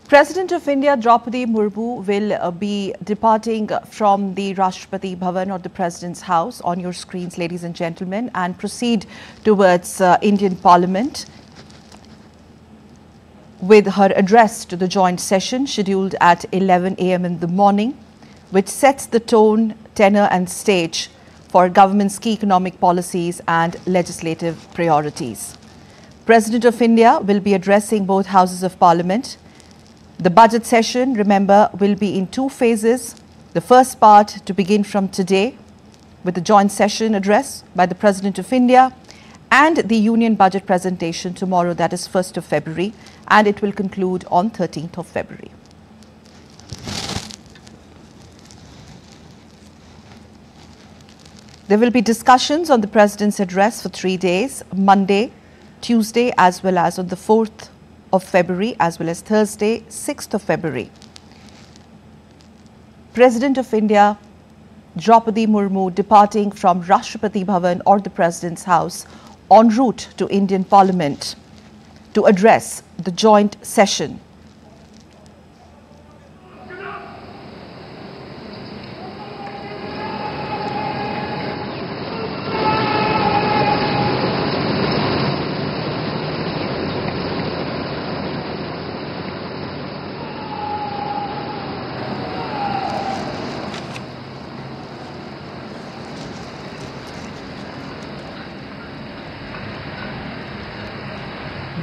President of India Draupadi Murmu will be departing from the Rashtrapati Bhavan or the President's house on your screens, ladies and gentlemen, and proceed towards Indian Parliament with her address to the joint session scheduled at 11 a.m. in the morning, which sets the tone, tenor and stage for government's key economic policies and legislative priorities. President of India will be addressing both houses of Parliament. The budget session, remember, will be in two phases. The first part to begin from today with the joint session address by the President of India and the Union Budget presentation tomorrow, that is 1st of February, and it will conclude on 13th of February. There will be discussions on the President's address for 3 days, Monday, Tuesday, as well as on the 4th of February, as well as Thursday, 6th of February. President of India Draupadi Murmu departing from Rashtrapati Bhavan or the President's house en route to Indian Parliament to address the joint session.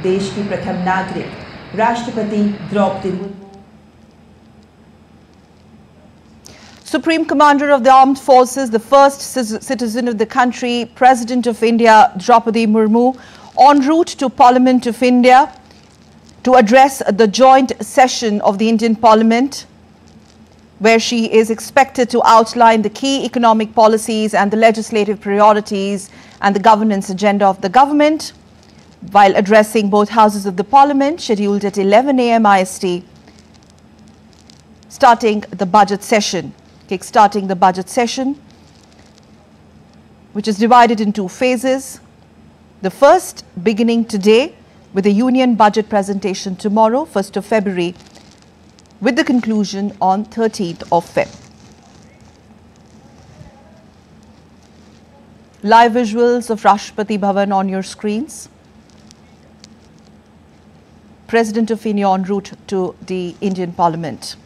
देश की प्रथम नागरिक राष्ट्रपति Draupadi Murmu. Supreme Commander of the Armed Forces, the first citizen of the country, President of India Draupadi Murmu, en route to Parliament of India to address the joint session of the Indian Parliament, where she is expected to outline the key economic policies and the legislative priorities and the governance agenda of the government, while addressing both houses of the Parliament, scheduled at 11 a.m. IST, kick-starting the budget session, which is divided in two phases. The first beginning today with the Union Budget presentation tomorrow, 1st of February, with the conclusion on 13th of Feb. Live visuals of Rashtrapati Bhavan on your screens. President of India en route to the Indian Parliament.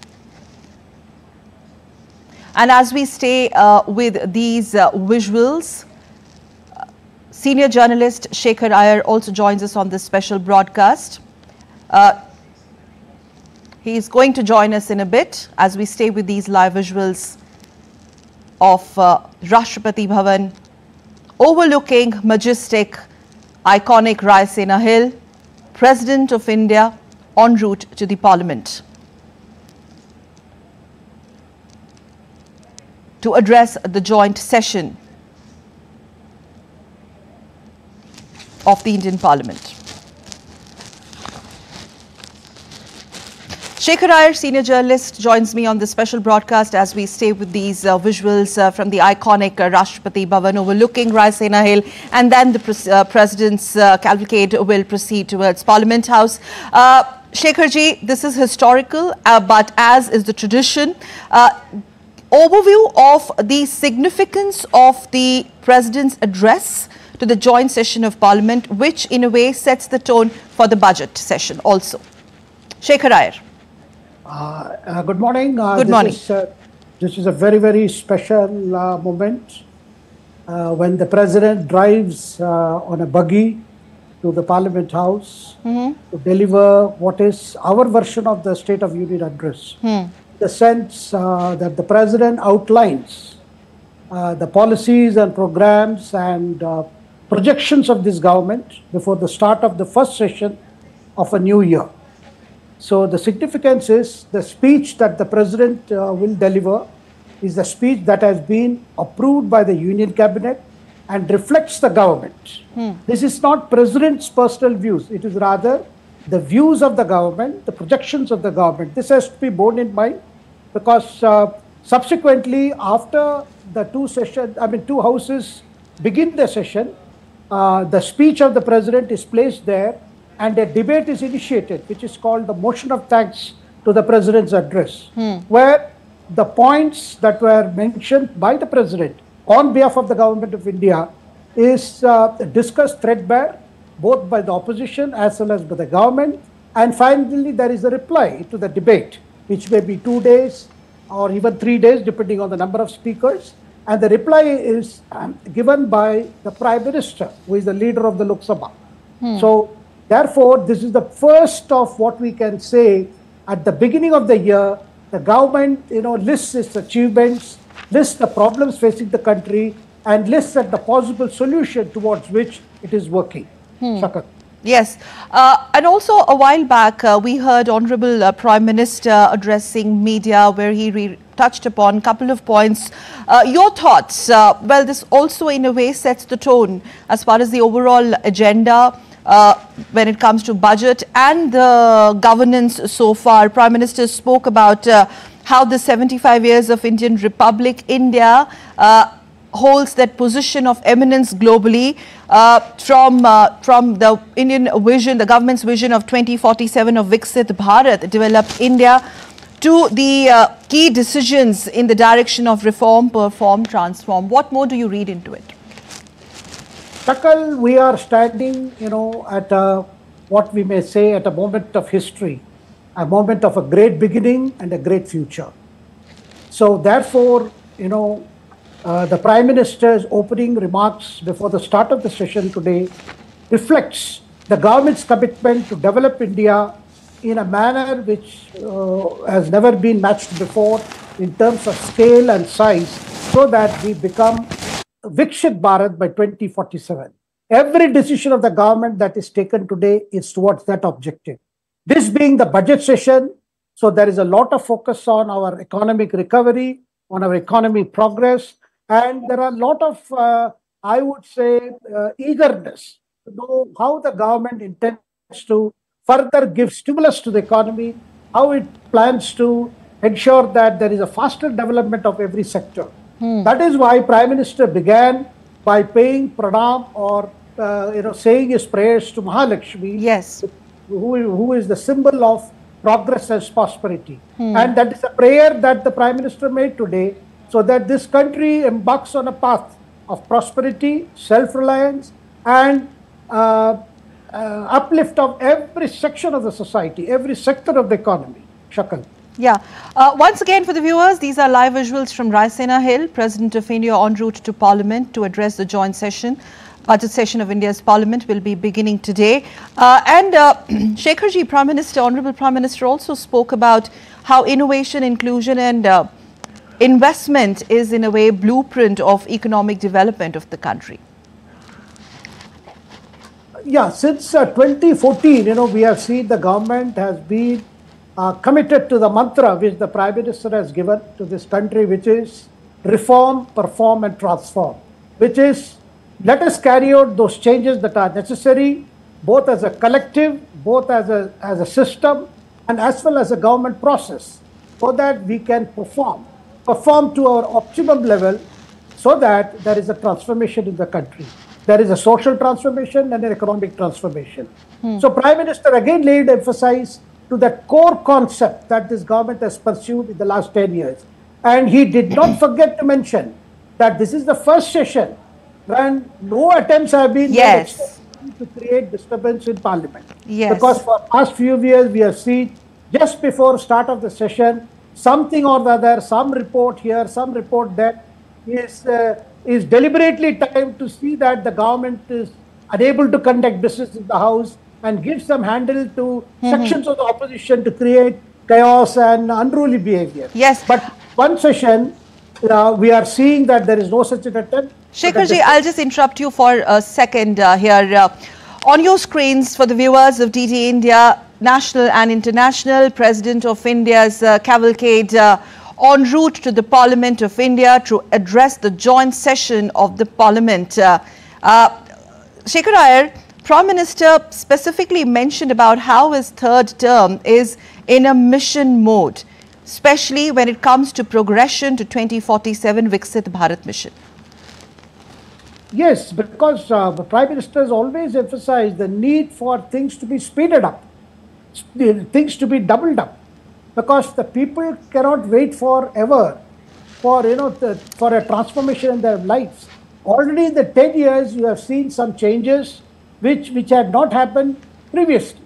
And as we stay with these visuals, senior journalist Shekhar Iyer also joins us on this special broadcast. He is going to join us in a bit as we stay with these live visuals of Rashtrapati Bhavan overlooking majestic, iconic Raisina Hill. President of India en route to the Parliament to address the joint session of the Indian Parliament. Shekhar Iyer, senior journalist, joins me on this special broadcast as we stay with these visuals from the iconic Rashtrapati Bhavan overlooking Raisina Hill, and then the President's cavalcade will proceed towards Parliament House. Shekhar ji, this is historical, but as is the tradition, overview of the significance of the President's address to the joint session of Parliament, which in a way sets the tone for the budget session also. Shekhar Iyer. Good morning. Good morning. This is a very, very special moment when the President drives on a buggy to the Parliament House to deliver what is our version of the State of Union address. The sense that the President outlines the policies and programs and projections of this government before the start of the first session of a new year. So the significance is the speech that the President will deliver is the speech that has been approved by the Union Cabinet and reflects the government. This is not President's personal views. It is rather the views of the government, the projections of the government. This has to be borne in mind because subsequently after the two houses begin the session, the speech of the President is placed there and a debate is initiated, which is called the motion of thanks to the president's address, where the points that were mentioned by the president on behalf of the government of India is discussed threadbare, both by the opposition as well as by the government. And finally, there is a reply to the debate, which may be 2 days or even 3 days, depending on the number of speakers. And the reply is given by the Prime Minister, who is the leader of the Lok Sabha. So, therefore, this is the first of what we can say at the beginning of the year. The government, lists its achievements, lists the problems facing the country, and lists at the possible solution towards which it is working. Shakat. Yes, and also a while back we heard Honorable Prime Minister addressing media where he touched upon a couple of points. Your thoughts? Well, this also in a way sets the tone as far as the overall agenda when it comes to budget and the governance so far. Prime Minister spoke about how the 75 years of Indian Republic, India, holds that position of eminence globally from the Indian vision, the government's vision of 2047 of Viksit Bharat, developed India, to the key decisions in the direction of reform, perform, transform. What more do you read into it? Shakal, we are standing, at what we may say at a moment of history, a moment of a great beginning and a great future. So therefore, the Prime Minister's opening remarks before the start of the session today reflects the government's commitment to develop India in a manner which has never been matched before in terms of scale and size, so that we become Viksit Bharat by 2047. Every decision of the government that is taken today is towards that objective. This being the budget session, so there is a lot of focus on our economic recovery, on our economic progress, and there are a lot of, I would say, eagerness to know how the government intends to further give stimulus to the economy, how it plans to ensure that there is a faster development of every sector. That is why Prime Minister began by paying pranam or saying his prayers to Mahalakshmi, yes, who is the symbol of progress and prosperity. And that is a prayer that the Prime Minister made today, so that this country embarks on a path of prosperity, self-reliance, and uplift of every section of the society, every sector of the economy. Shakal. Yeah. Once again, for the viewers, these are live visuals from Raisena Hill, President of India en route to Parliament to address the joint session. Budget session of India's Parliament will be beginning today. Shekharji, Prime Minister, Honorable Prime Minister also spoke about how innovation, inclusion and investment is in a way blueprint of economic development of the country. Yeah, since 2014, we have seen the government has been committed to the mantra which the Prime Minister has given to this country, which is reform, perform and transform, which is let us carry out those changes that are necessary, both as a collective, both as a system and as well as a government process, so that we can perform to our optimum level, so that there is a transformation in the country. There is a social transformation and an economic transformation. So Prime Minister again laid emphasis to that core concept that this government has pursued in the last 10 years. And he did not forget to mention that this is the first session when no attempts have been made to create disturbance in Parliament. Yes. Because for the past few years we have seen, just before start of the session, something or the other, some report here, some report there, is deliberately timed to see that the government is unable to conduct business in the House and give some handle to sections of the opposition to create chaos and unruly behavior. Yes. But one session, we are seeing that there is no such an attempt. Shekharji, I'll just interrupt you for a second here. On your screens, for the viewers of DD India, national and international, President of India's cavalcade en route to the Parliament of India to address the joint session of the Parliament. Shekhar Iyer, Prime Minister specifically mentioned about how his third term is in a mission mode, especially when it comes to progression to 2047 Viksit Bharat mission. Yes, because the Prime Minister has always emphasized the need for things to be speeded up, things to be doubled up. because the people cannot wait forever for for a transformation in their lives. Already in the 10 years, you have seen some changes which had not happened previously.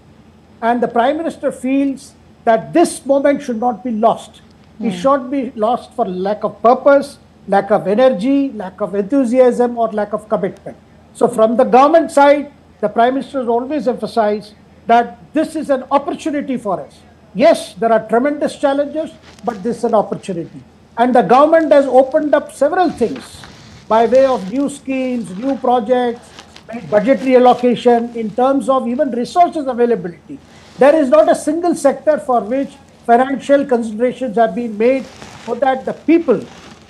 And the Prime Minister feels that this moment should not be lost. It should be lost for lack of purpose, lack of energy, lack of enthusiasm, or lack of commitment. So from the government side, the Prime Minister has always emphasized that this is an opportunity for us. Yes, there are tremendous challenges, but this is an opportunity. And the government has opened up several things by way of new schemes, new projects, budgetary allocation, in terms of even resources availability. There is not a single sector for which financial considerations have been made so that the people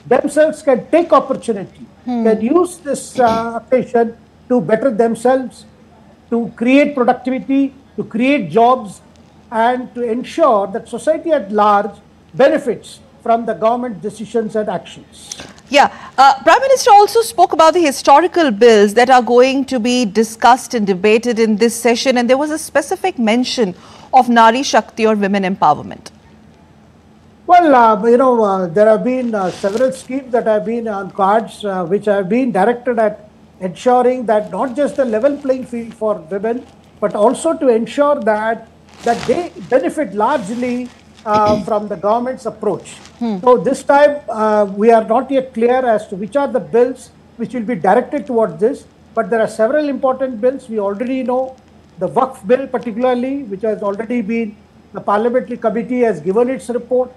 themselves can take opportunity, can use this occasion to better themselves, to create productivity, to create jobs, and to ensure that society at large benefits from the government decisions and actions. Yeah, Prime Minister also spoke about the historical bills that are going to be discussed and debated in this session, and there was a specific mention of Nari Shakti or women empowerment. Well, there have been several schemes that have been on cards, which have been directed at ensuring that not just the level playing field for women, but also to ensure that they benefit largely from the government's approach. So this time, we are not yet clear as to which are the bills which will be directed towards this, but there are several important bills. We already know the Waqf bill particularly, which has already been, the parliamentary committee has given its report.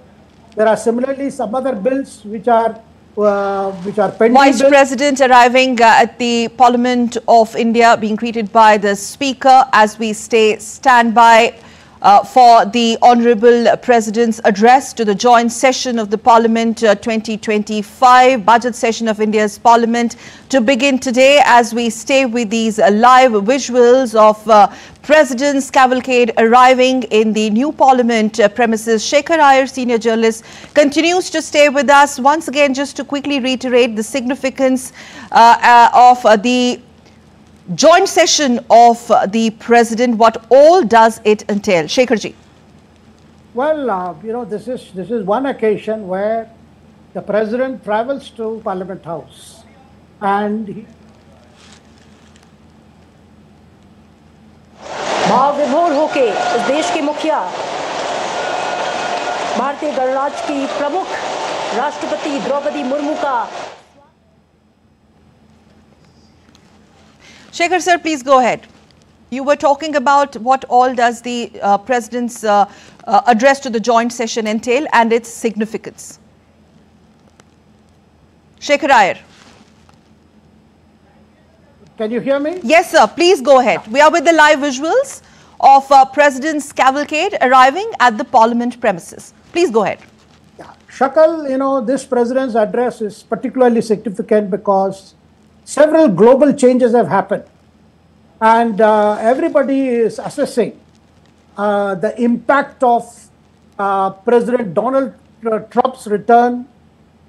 There are similarly some other bills which are pending. Vice President arriving at the Parliament of India, being greeted by the Speaker as we stand by for the Honourable President's address to the joint session of the Parliament 2025 budget session of India's Parliament to begin today, as we stay with these live visuals of President's cavalcade arriving in the new Parliament premises. Shekhar Iyer, senior journalist, continues to stay with us. Once again, just to quickly reiterate the significance of the joint session of the President, what all does it entail? Shekharji. Well, this is one occasion where the President travels to Parliament House, and भाव विभोर होके इस देश के मुखिया भारतीय गणराज्य की प्रमुख राष्ट्रपति द्रौपदी मुर्मू का. Shekhar sir, please go ahead. You were talking about what all does the President's address to the joint session entail and its significance. Shekhar Iyer. Can you hear me? Yes, sir. Please go ahead. We are with the live visuals of President's cavalcade arriving at the Parliament premises. Please go ahead. Yeah. Shakal, this President's address is particularly significant because several global changes have happened, and everybody is assessing the impact of President Donald Trump's return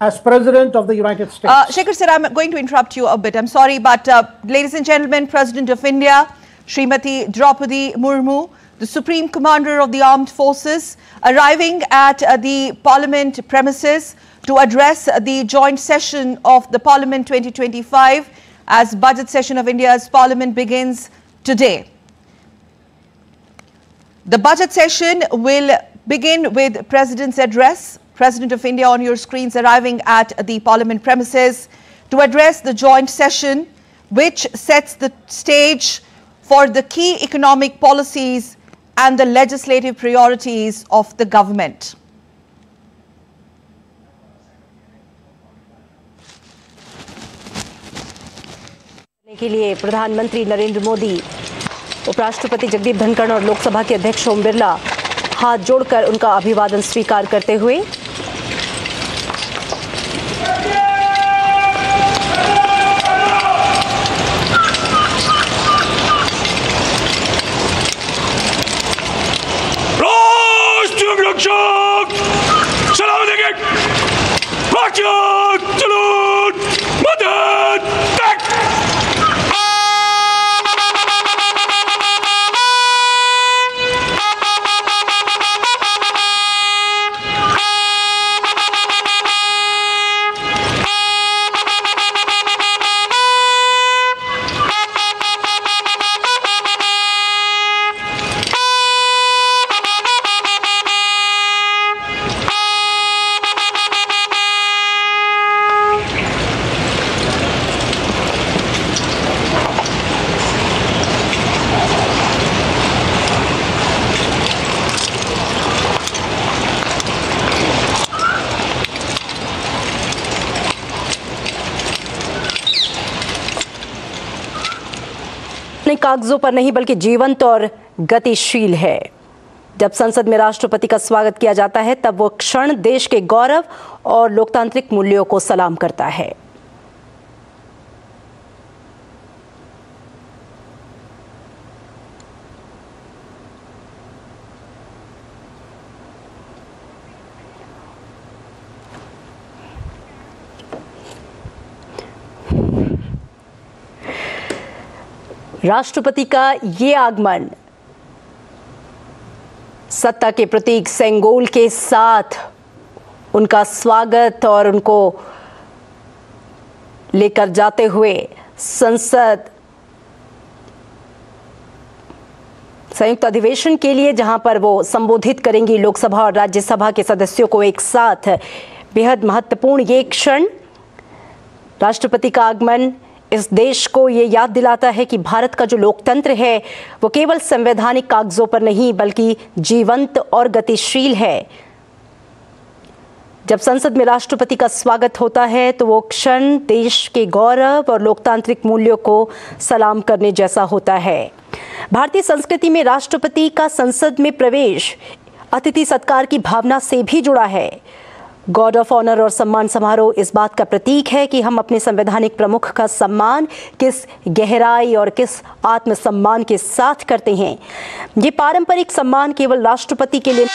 as President of the United States. Shekhar sir, I'm going to interrupt you a bit. I'm sorry, but ladies and gentlemen, President of India, Srimati Draupadi Murmu, the Supreme Commander of the Armed Forces, arriving at the Parliament premises to address the joint session of the Parliament 2025 as budget session of India's Parliament begins today. The budget session will begin with President's address. President of India on your screens arriving at the Parliament premises to address the joint session, which sets the stage for the key economic policies and the legislative priorities of the government. के लिए प्रधानमंत्री नरेंद्र मोदी, उपराष्ट्रपति जगदीप धनखड़ और लोकसभा के अध्यक्ष ओम बिरला हाथ जोड़कर उनका अभिवादन स्वीकार करते हुए नहीं कागजों पर नहीं बल्कि जीवंत और गतिशील है। जब संसद में राष्ट्रपति का स्वागत किया जाता है तब वो क्षण देश के गौरव और लोकतांत्रिक मूल्यों को सलाम करता है। राष्ट्रपति का ये आगमन सत्ता के प्रतीक सेंगोल के साथ उनका स्वागत और उनको लेकर जाते हुए संसद संयुक्त अधिवेशन के लिए, जहां पर वो संबोधित करेंगी लोकसभा और राज्यसभा के सदस्यों को एक साथ, बेहद महत्वपूर्ण ये क्षण। राष्ट्रपति का आगमन इस देश को ये याद दिलाता है कि भारत का जो लोकतंत्र है वो केवल संवैधानिक कागजों पर नहीं बल्कि जीवंत और गतिशील है। जब संसद में राष्ट्रपति का स्वागत होता है तो वो क्षण देश के गौरव और लोकतांत्रिक मूल्यों को सलाम करने जैसा होता है। भारतीय संस्कृति में राष्ट्रपति का संसद में प्रवेश अतिथि सत्कार की भावना से भी जुड़ा है। गार्ड ऑफ ऑनर और सम्मान समारोह इस बात का प्रतीक है कि हम अपने संवैधानिक प्रमुख का सम्मान किस गहराई और किस आत्मसम्मान के साथ करते हैं। ये पारंपरिक सम्मान केवल राष्ट्रपति के लिए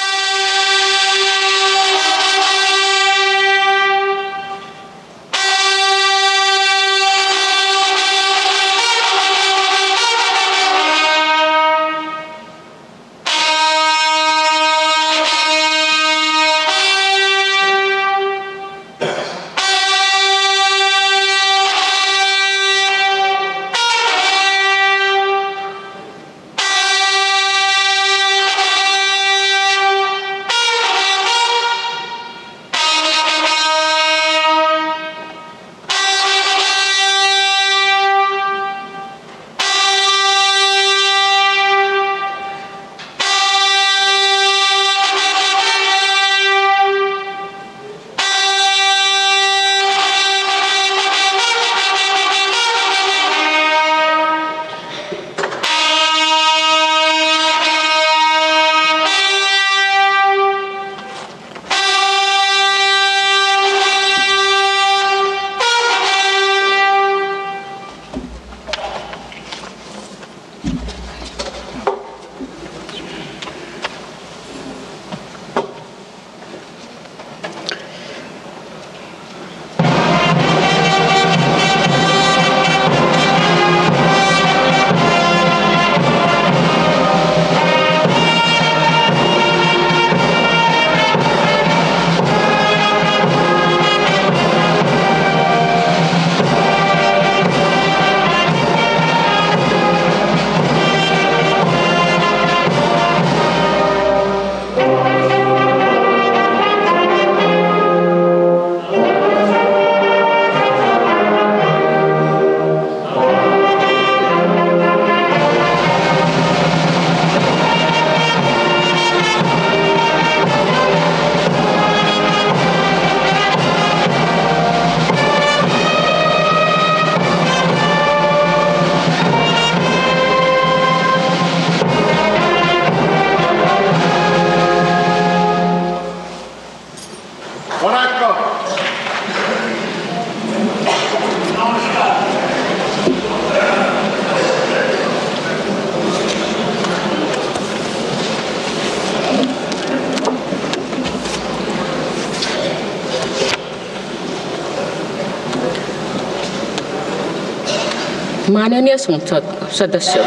माननीय संसद सदस्यों,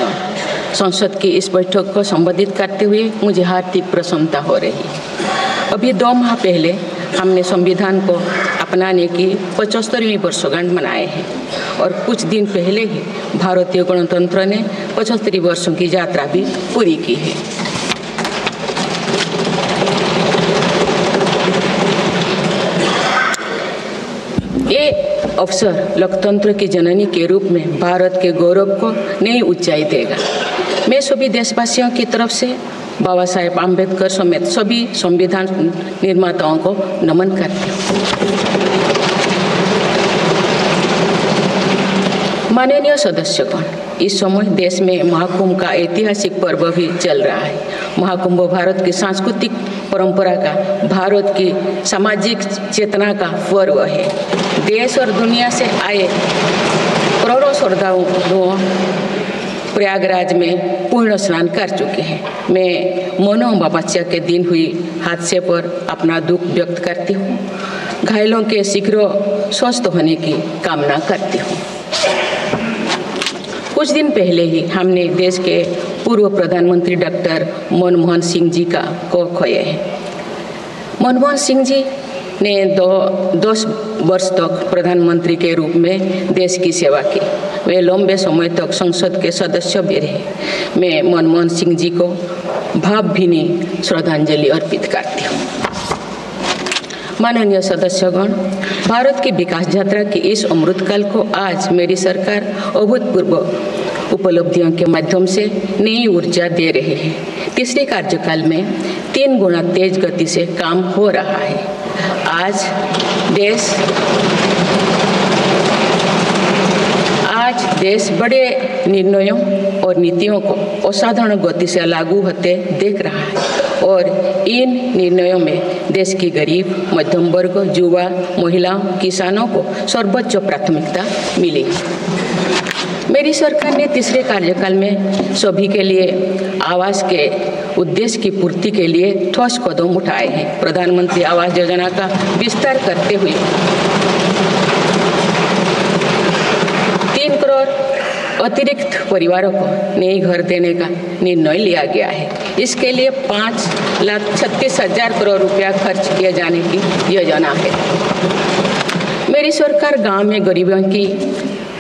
संसद की इस बैठक को संबोधित करते हुए मुझे हार्दिक प्रसन्नता हो रही है। अभी 2 माह पहले हमने संविधान को अपनाने की 75वीं वर्षगांठ मनाए हैं और कुछ दिन पहले ही भारतीय गणतंत्र ने 75 वर्षों की यात्रा भी पूरी की है। ये अवसर लोकतंत्र की जननी के रूप में भारत के गौरव को नई ऊंचाई देगा। मैं सभी देशवासियों की तरफ से बाबा साहेब आम्बेडकर समेत सभी संविधान निर्माताओं को नमन करती हूँ। माननीय सदस्यगण, इस समय देश में महाकुंभ का ऐतिहासिक पर्व भी चल रहा है। महाकुंभ भारत की सांस्कृतिक परंपरा का, भारत की सामाजिक चेतना का पर्व है। देश और दुनिया से आए करोड़ों श्रद्धालुओं प्रयागराज में पूर्ण स्नान कर चुके हैं। मैं मोनो अमावस्या के दिन हुई हादसे पर अपना दुख व्यक्त करती हूँ। घायलों के शीघ्र स्वस्थ होने की कामना करती हूँ। कुछ दिन पहले ही हमने देश के पूर्व प्रधानमंत्री डॉक्टर मनमोहन सिंह जी को खोए हैं। मनमोहन सिंह जी ने 10 वर्ष तक प्रधानमंत्री के रूप में देश की सेवा की। वे लंबे समय तक संसद के सदस्य भी रहे। मैं मनमोहन सिंह जी को भावभीनी श्रद्धांजलि अर्पित करती हूँ। माननीय सदस्यगण, भारत की विकास यात्रा की इस अमृतकाल को आज मेरी सरकार अभूतपूर्व उपलब्धियों के माध्यम से नई ऊर्जा दे रही है। तीसरे कार्यकाल में 3 गुना तेज गति से काम हो रहा है। आज देश बड़े निर्णयों और नीतियों को असाधारण गति से लागू होते देख रहा है और इन निर्णयों में देश की गरीब, मध्यम वर्ग, युवा, महिलाओं, किसानों को सर्वोच्च प्राथमिकता मिली। मेरी सरकार ने तीसरे कार्यकाल में सभी के लिए आवास के उद्देश्य की पूर्ति के लिए ठोस कदम उठाए हैं। प्रधानमंत्री आवास योजना का विस्तार करते हुए 3 करोड़ अतिरिक्त परिवारों को नए घर देने का निर्णय लिया गया है। इसके लिए 5,36,000 करोड़ रुपया खर्च किए जाने की योजना है। मेरी सरकार गांव में गरीबों की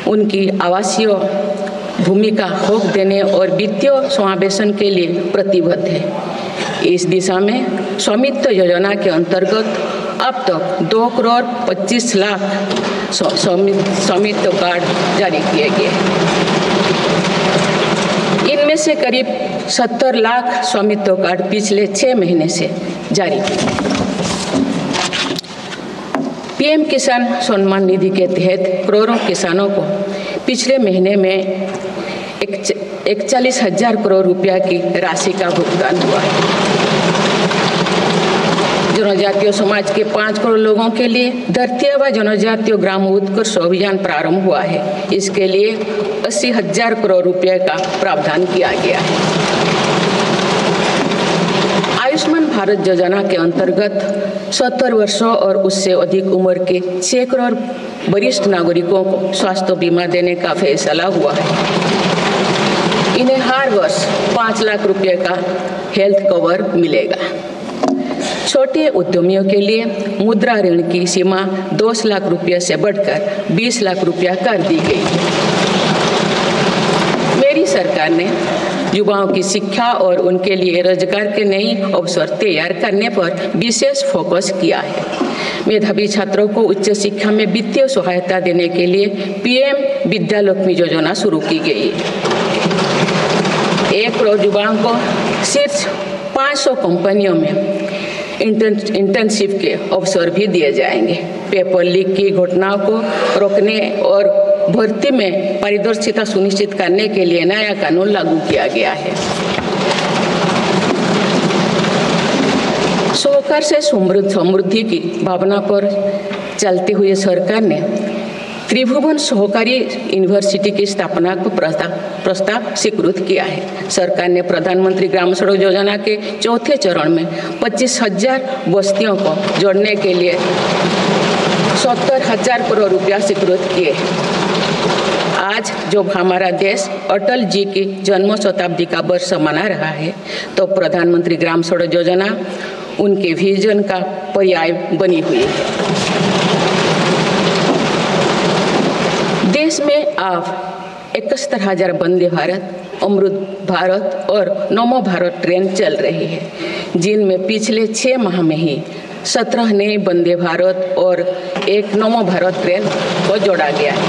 उनकी आवासीय भूमि का हक देने और वित्तीय समावेशन के लिए प्रतिबद्ध है। इस दिशा में स्वामित्व योजना के अंतर्गत अब तक 2 करोड़ 25 लाख स्वामित्व कार्ड जारी किए गए हैं। इनमें से करीब 70 लाख स्वामित्व कार्ड पिछले 6 महीने से जारी किए। पीएम किसान सम्मान निधि के तहत करोड़ों किसानों को पिछले महीने में 41,000 करोड़ रुपया की राशि का भुगतान हुआ है। जनजातीय समाज के 5 करोड़ लोगों के लिए धरती व जनजातीय ग्राम उत्कर्ष अभियान प्रारंभ हुआ है। इसके लिए 80,000 करोड़ रुपये का प्रावधान किया गया है। आयुष्मान भारत योजना के अंतर्गत 70 वर्षों और उससे अधिक उम्र के 6 करोड़ वरिष्ठ नागरिकों को स्वास्थ्य बीमा देने का फैसला हुआ है। इन्हें हर वर्ष 5 लाख रुपए का हेल्थ कवर मिलेगा। छोटे उद्यमियों के लिए मुद्रा ऋण की सीमा 10 लाख रुपये से बढ़कर 20 लाख रुपया कर दी गई है। मेरी सरकार ने युवाओं की शिक्षा और उनके लिए रोजगार के नए अवसर तैयार करने पर विशेष फोकस किया है। मेधावी छात्रों को उच्च शिक्षा में वित्तीय सहायता देने के लिए पीएम विद्यालक्ष्मी योजना शुरू की गई है। 1 करोड़ युवाओं को शीर्ष 500 कंपनियों में इंटर्नशिप के अवसर भी दिए जाएंगे। पेपर लीक की घटनाओं को रोकने और भर्ती में पारदर्शिता सुनिश्चित करने के लिए नया कानून लागू किया गया है। सहकार से समृद्धि की भावना पर चलते हुए सरकार ने त्रिभुवन सहकारी यूनिवर्सिटी की स्थापना को प्रस्ताव स्वीकृत किया है। सरकार ने प्रधानमंत्री ग्राम सड़क योजना के 4थे चरण में 25,000 बस्तियों को जोड़ने के लिए 70,000 करोड़ रुपया स्वीकृत किए। आज जब हमारा देश अटल जी की जन्म शताब्दी का वर्ष मना रहा है, तो प्रधानमंत्री ग्राम सड़क योजना उनके विजन का पर्याय बनी हुई है। देश में अब 71,000 वंदे भारत, अमृत भारत और नमो भारत ट्रेन चल रही है, जिनमें पिछले 6 माह में ही 17 नए वंदे भारत और 1 नमो भारत ट्रेन को जोड़ा गया है।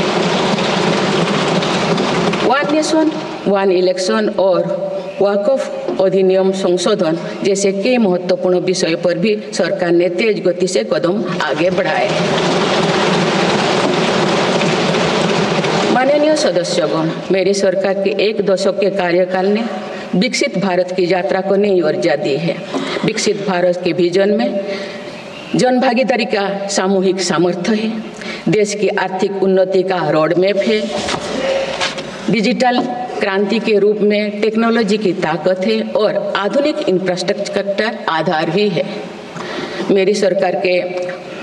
वन नेशन वन इलेक्शन और वक्फ अधिनियम संशोधन जैसे कई महत्वपूर्ण विषय पर भी सरकार ने तेज गति से कदम आगे बढ़ाए हैं। माननीय सदस्यगण, मेरी सरकार के एक दशक के कार्यकाल ने विकसित भारत की यात्रा को नई ऊर्जा दी है। विकसित भारत के विजन में जन भागीदारी का सामूहिक सामर्थ्य है, देश की आर्थिक उन्नति का रोड मैप है, डिजिटल क्रांति के रूप में टेक्नोलॉजी की ताकत है और आधुनिक इंफ्रास्ट्रक्चर आधार भी है। मेरी सरकार के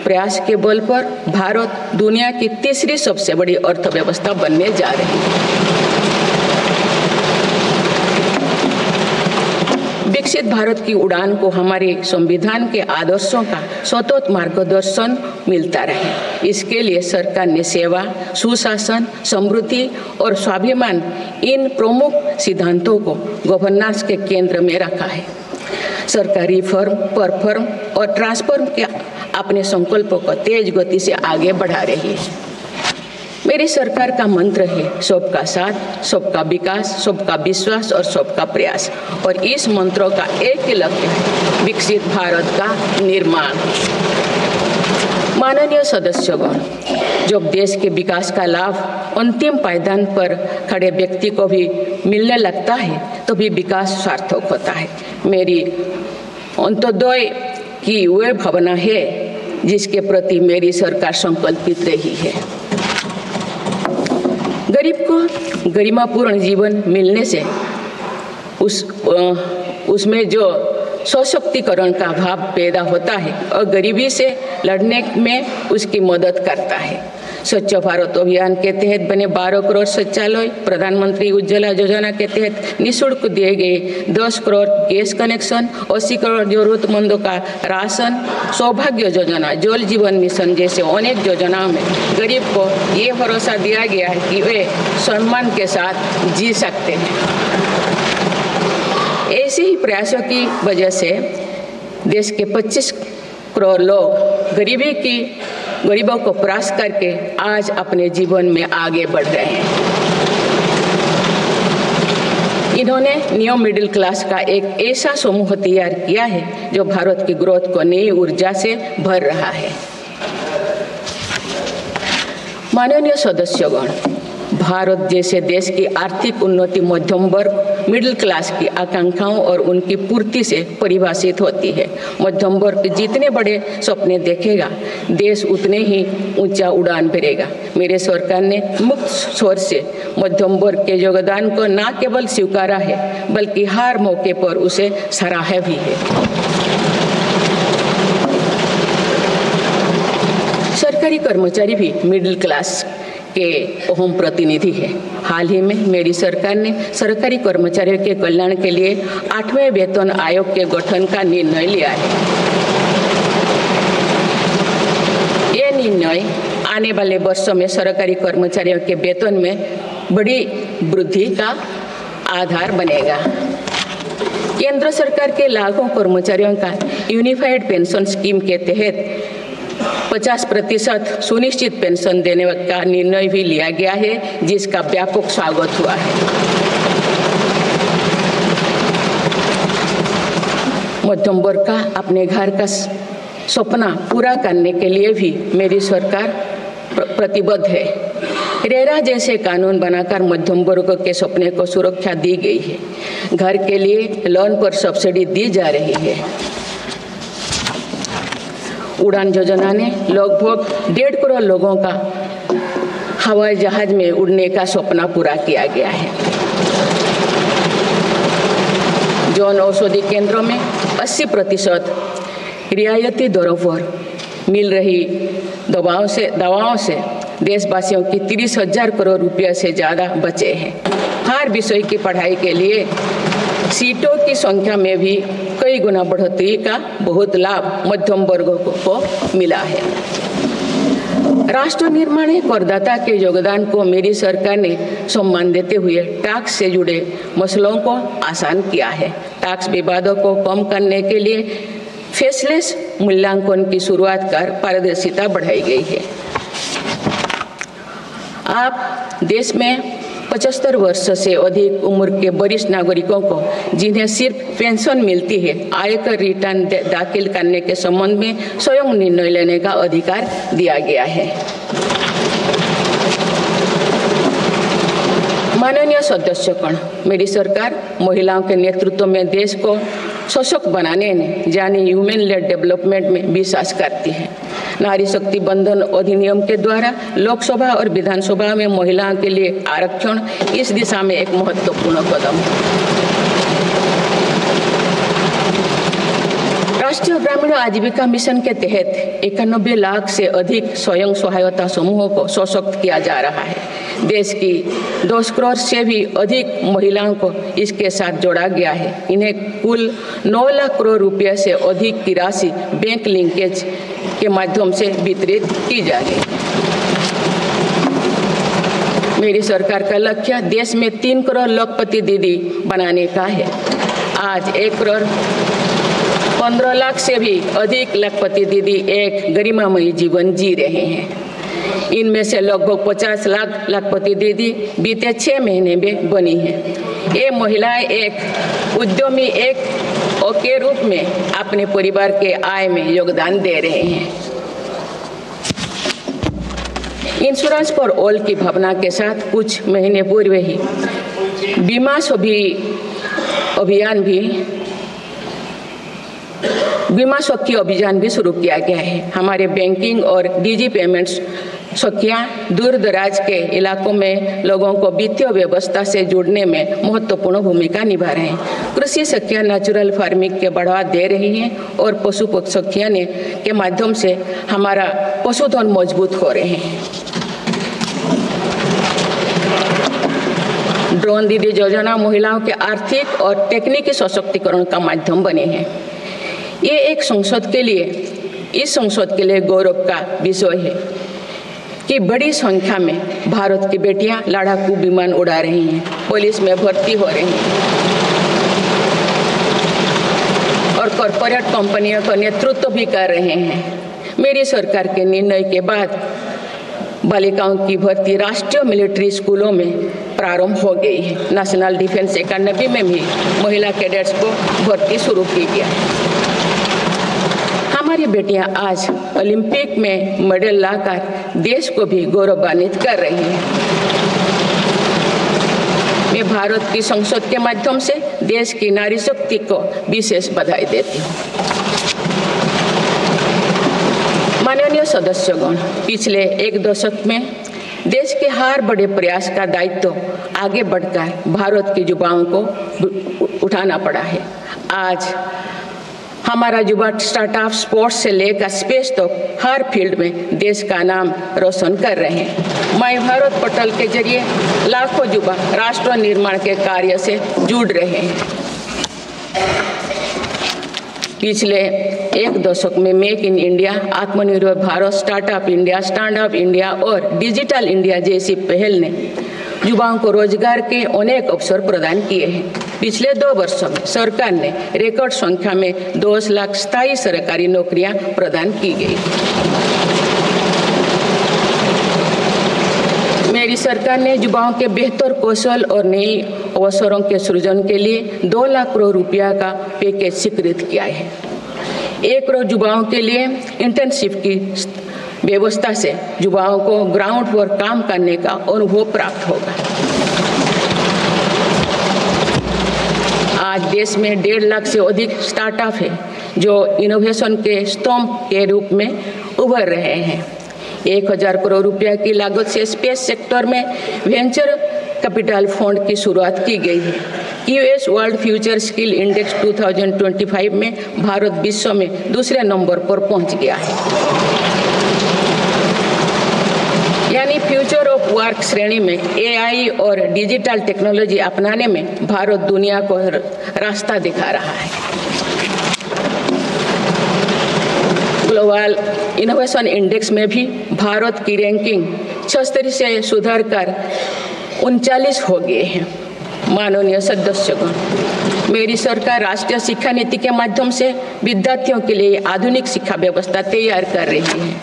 प्रयास के बल पर भारत दुनिया की तीसरी सबसे बड़ी अर्थव्यवस्था बनने जा रही है। विकसित भारत की उड़ान को हमारे संविधान के आदर्शों का सतत मार्गदर्शन मिलता रहे, इसके लिए सरकार ने सेवा, सुशासन, समृद्धि और स्वाभिमान इन प्रमुख सिद्धांतों को गवर्नेंस के केंद्र में रखा है। सरकार रिफॉर्म, परफॉर्म और ट्रांसफॉर्म के अपने संकल्पों को तेज गति से आगे बढ़ा रही है। मेरी सरकार का मंत्र है सबका साथ, सबका विकास, सबका विश्वास और सबका प्रयास, और इस मंत्रों का एक ही लक्ष्य है, विकसित भारत का निर्माण। माननीय सदस्यगण, जब देश के विकास का लाभ अंतिम पायदान पर खड़े व्यक्ति को भी मिलने लगता है तो भी विकास सार्थक होता है। मेरी अंत्योदय की वह भावना है जिसके प्रति मेरी सरकार संकल्पित रही है। गरीब को गरिमापूर्ण जीवन मिलने से उसमें जो सशक्तिकरण का भाव पैदा होता है और गरीबी से लड़ने में उसकी मदद करता है। स्वच्छ भारत अभियान के तहत बने 12 करोड़ शौचालय, प्रधानमंत्री उज्ज्वला योजना के तहत निःशुल्क दिए गए 10 करोड़ गैस कनेक्शन, 80 करोड़ जरूरतमंदों का राशन, सौभाग्य योजना, जल जीवन मिशन जैसे अनेक योजनाओं में गरीब को ये भरोसा दिया गया है कि वे सम्मान के साथ जी सकते हैं। ऐसे ही प्रयासों की वजह से देश के 25 करोड़ लोग गरीबों को परास्त करके आज अपने जीवन में आगे बढ़ रहे हैं। इन्होंने न्यू मिडिल क्लास का एक ऐसा समूह तैयार किया है जो भारत की ग्रोथ को नई ऊर्जा से भर रहा है। माननीय सदस्यगण, भारत जैसे देश की आर्थिक उन्नति मध्यम वर्ग मिडिल क्लास की आकांक्षाओं और उनकी पूर्ति से परिभाषित होती है। मध्यम वर्ग जितने बड़े सपने देखेगा, देश उतने ही ऊंचा उड़ान भरेगा। मेरे सरकार ने मुक्त स्वर से मध्यम वर्ग के योगदान को न केवल स्वीकारा है बल्कि हर मौके पर उसे सराहा भी है। सरकारी कर्मचारी भी मिडिल क्लास के अहम प्रतिनिधि है। हाल ही में मेरी सरकार ने सरकारी कर्मचारियों के कल्याण के लिए 8वें वेतन आयोग के गठन का निर्णय लिया है। ये निर्णय आने वाले वर्षों में सरकारी कर्मचारियों के वेतन में बड़ी वृद्धि का आधार बनेगा। केंद्र सरकार के लाखों कर्मचारियों का यूनिफाइड पेंशन स्कीम के तहत 50% सुनिश्चित पेंशन देने का निर्णय भी लिया गया है, जिसका व्यापक स्वागत हुआ है। मध्यम वर्ग का अपने घर का सपना पूरा करने के लिए भी मेरी सरकार प्रतिबद्ध है। रेरा जैसे कानून बनाकर मध्यम वर्ग के सपने को सुरक्षा दी गई है। घर के लिए लोन पर सब्सिडी दी जा रही है। उड़ान योजना ने लगभग 1.5 करोड़ लोगों का हवाई जहाज में उड़ने का सपना पूरा किया गया है। जन औषधि केंद्रों में 80% रियायती दरों पर मिल रही दवाओं से देशवासियों की 30,000 करोड़ रुपये से ज़्यादा बचे हैं। हर विषय की पढ़ाई के लिए सीटों की संख्या में भी कई गुना बढ़ोतरी का बहुत लाभ मध्यम वर्गों को मिला है। राष्ट्र निर्माण में करदाता के योगदान को मेरी सरकार ने सम्मान देते हुए टैक्स से जुड़े मसलों को आसान किया है। टैक्स विवादों को कम करने के लिए फेसलेस मूल्यांकन की शुरुआत कर पारदर्शिता बढ़ाई गई है। आप देश में 75 वर्ष से अधिक उम्र के वरिष्ठ नागरिकों को जिन्हें सिर्फ पेंशन मिलती है, आयकर रिटर्न दाखिल करने के संबंध में स्वयं निर्णय लेने का अधिकार दिया गया है। माननीय सदस्यगण, मेरी सरकार महिलाओं के नेतृत्व में देश को सशक्त बनाने यानी ह्यूमन लेड डेवलपमेंट में विश्वास करती है। नारी शक्ति बंधन अधिनियम के द्वारा लोकसभा और विधानसभा में महिलाओं के लिए आरक्षण इस दिशा में एक महत्वपूर्ण कदम है। राष्ट्रीय ग्रामीण आजीविका मिशन के तहत 91 लाख से अधिक स्वयं सहायता समूहों को सशक्त किया जा रहा है। देश की 10 करोड़ से भी अधिक महिलाओं को इसके साथ जोड़ा गया है। इन्हें कुल 9 लाख करोड़ रुपए से अधिक की राशि बैंक लिंकेज के माध्यम से वितरित की जा रही है। मेरी सरकार का लक्ष्य देश में 3 करोड़ लखपति दीदी बनाने का है। आज 1 करोड़ 15 लाख से भी अधिक लखपति दीदी एक गरिमामयी जीवन जी रहे हैं। इनमें से लगभग 50 लाख लखपति दीदी बीते 6 महीने में बनी हैं। ये महिलाएं एक उद्यमी के रूप में अपने परिवार के आय में योगदान दे रहे हैं। इंश्योरेंस फॉर ऑल की भावना के साथ कुछ महीने पूर्व ही बीमा सखी अभियान भी शुरू किया गया है। हमारे बैंकिंग और डिजी पेमेंट्स सखियां दूर दराज के इलाकों में लोगों को वित्तीय व्यवस्था से जुड़ने में महत्वपूर्ण भूमिका निभा रहे हैं। कृषि सखियां नेचुरल फार्मिंग के बढ़ावा दे रही हैं और पशु सखियां के माध्यम से हमारा पशुधन मजबूत हो रहे हैं। ड्रोन दीदी योजना महिलाओं के आर्थिक और तकनीकी सशक्तिकरण का माध्यम बने हैं। ये इस संसद के लिए गौरव का विषय है कि बड़ी संख्या में भारत की बेटियां लड़ाकू विमान उड़ा रही हैं, पुलिस में भर्ती हो रही हैं और कॉरपोरेट कंपनियों का नेतृत्व भी कर रहे हैं। मेरी सरकार के निर्णय के बाद बालिकाओं की भर्ती राष्ट्रीय मिलिट्री स्कूलों में प्रारंभ हो गई है। नेशनल डिफेंस एकेडमी में भी महिला कैडेट्स को भर्ती शुरू की गई है। हमारी बेटियां आज ओलंपिक में मेडल लाकर देश को भी गौरवान्वित कर रही हैं। मैं भारत की संसद के माध्यम से देश की नारी शक्ति को विशेष बधाई देती हूँ। माननीय सदस्यगण, पिछले 1 दशक में देश के हर बड़े प्रयास का दायित्व आगे बढ़कर भारत के युवाओं को उठाना पड़ा है। आज हमारा युवा स्टार्टअप स्पोर्ट्स से लेकर स्पेस तक हर फील्ड में देश का नाम रोशन कर रहे हैं। माय भारत पोर्टल के जरिए लाखों युवा राष्ट्र निर्माण के कार्य से जुड़ रहे हैं। पिछले 1 दशक में मेक इन इंडिया, आत्मनिर्भर Bharat, startup India, stand up India और डिजिटल इंडिया जैसी पहल ने युवाओं को रोजगार के अनेक अवसर प्रदान किए हैं। पिछले 2 वर्षों में सरकार ने रिकॉर्ड संख्या में 10 लाख स्थायी सरकारी नौकरियां प्रदान की गई। मेरी सरकार ने युवाओं के बेहतर कौशल और नई अवसरों के सृजन के लिए 2 लाख करोड़ रुपया का पैकेज स्वीकृत किया है। 1 करोड़ युवाओं के लिए इंटर्नशिप की व्यवस्था से युवाओं को ग्राउंड पर काम करने का अनुभव प्राप्त होगा। आज देश में 1.5 लाख से अधिक स्टार्टअप है जो इनोवेशन के स्तंभ के रूप में उभर रहे हैं। 1000 करोड़ रुपया की लागत से स्पेस सेक्टर में वेंचर कैपिटल फंड की शुरुआत की गई है। US world future skill index 2025 में भारत विश्व में दूसरे नंबर पर पहुंच गया है, यानी फ्यूचर ऑफ वर्क श्रेणी में एआई और डिजिटल टेक्नोलॉजी अपनाने में भारत दुनिया को रास्ता दिखा रहा है। ग्लोबल इनोवेशन इंडेक्स में भी भारत की रैंकिंग 76 से सुधरकर 39 हो गए हैं। माननीय सदस्यगण, मेरी सरकार राष्ट्रीय शिक्षा नीति के माध्यम से विद्यार्थियों के लिए आधुनिक शिक्षा व्यवस्था तैयार कर रही है।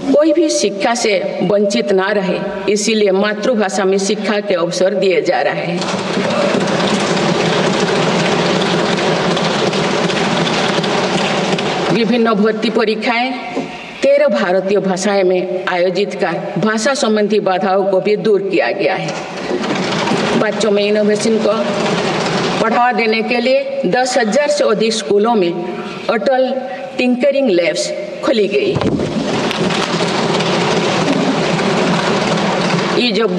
कोई भी शिक्षा से वंचित ना रहे, इसीलिए मातृभाषा में शिक्षा के अवसर दिए जा रहे हैं। विभिन्न भर्ती परीक्षाएं 13 भारतीय भाषाएं में आयोजित कर भाषा संबंधी बाधाओं को भी दूर किया गया है। बच्चों में इनोवेशन को बढ़ावा देने के लिए 10,000 से अधिक स्कूलों में अटल टिंकरिंग लैब्स खोली गई है। ईज ऑफ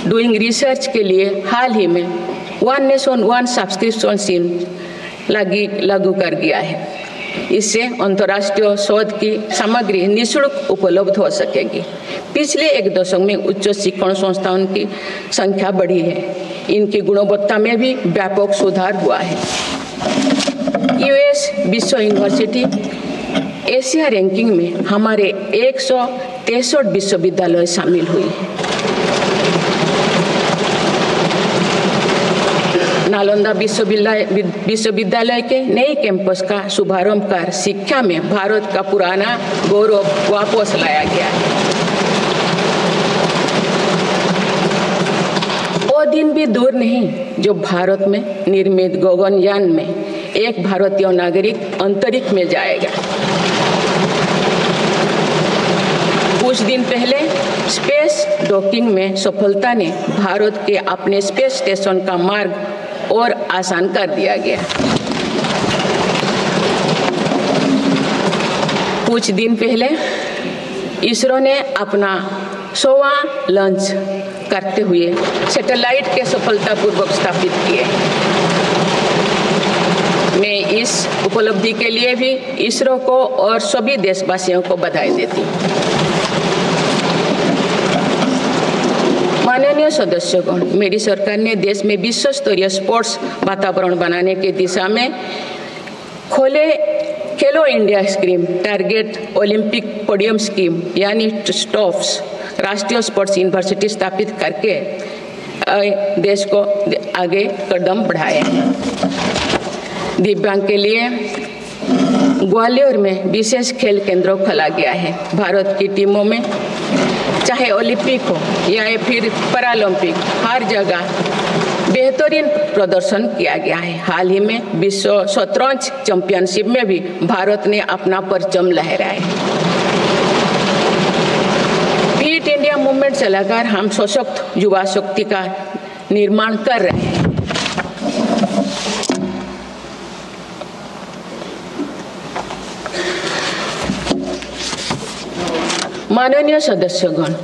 डूइंग रिसर्च के लिए हाल ही में one nation one subscription scheme लागू कर दिया है। इससे अंतर्राष्ट्रीय शोध की सामग्री निःशुल्क उपलब्ध हो सकेगी। पिछले एक दशक में उच्च शिक्षण संस्थानों की संख्या बढ़ी है। इनकी गुणवत्ता में भी व्यापक सुधार हुआ है। यूएस विश्व यूनिवर्सिटी एशिया रैंकिंग में हमारे 163 विश्वविद्यालय शामिल हुई है। नालंदा विश्वविद्यालय के नए कैंपस का शुभारंभ कर शिक्षा में भारत का पुराना गौरव वापस लाया गया है। वो दिन भी दूर नहीं जो भारत में निर्मित गगनयान में एक भारतीय नागरिक अंतरिक्ष में जाएगा। कुछ दिन पहले स्पेस डॉकिंग में सफलता ने भारत के अपने स्पेस स्टेशन का मार्ग और आसान कर दिया गया। कुछ दिन पहले इसरो ने अपना 100वां लॉन्च करते हुए सैटेलाइट के सफलतापूर्वक स्थापित किए। मैं इस उपलब्धि के लिए भी इसरो को और सभी देशवासियों को बधाई देती हूँ। माननीय सदस्यगण, मेरी सरकार ने देश में विश्व स्तरीय स्पोर्ट्स वातावरण बनाने की दिशा में खेलो India scheme, target Olympic podium scheme यानी स्टॉप्स राष्ट्रीय स्पोर्ट्स यूनिवर्सिटी स्थापित करके देश को आगे कदम बढ़ाए हैं। दिव्यांग के लिए ग्वालियर में विशेष खेल केंद्र खोला गया है। भारत की टीमों में चाहे ओलंपिक हो या फिर पैरालंपिक, हर जगह बेहतरीन प्रदर्शन किया गया है। हाल ही में विश्व शतरंज चैंपियनशिप में भी भारत ने अपना परचम लहराया है। फिट इंडिया मूवमेंट चलाकर हम सशक्त युवा शक्ति का निर्माण कर रहे हैं। माननीय सदस्यगण,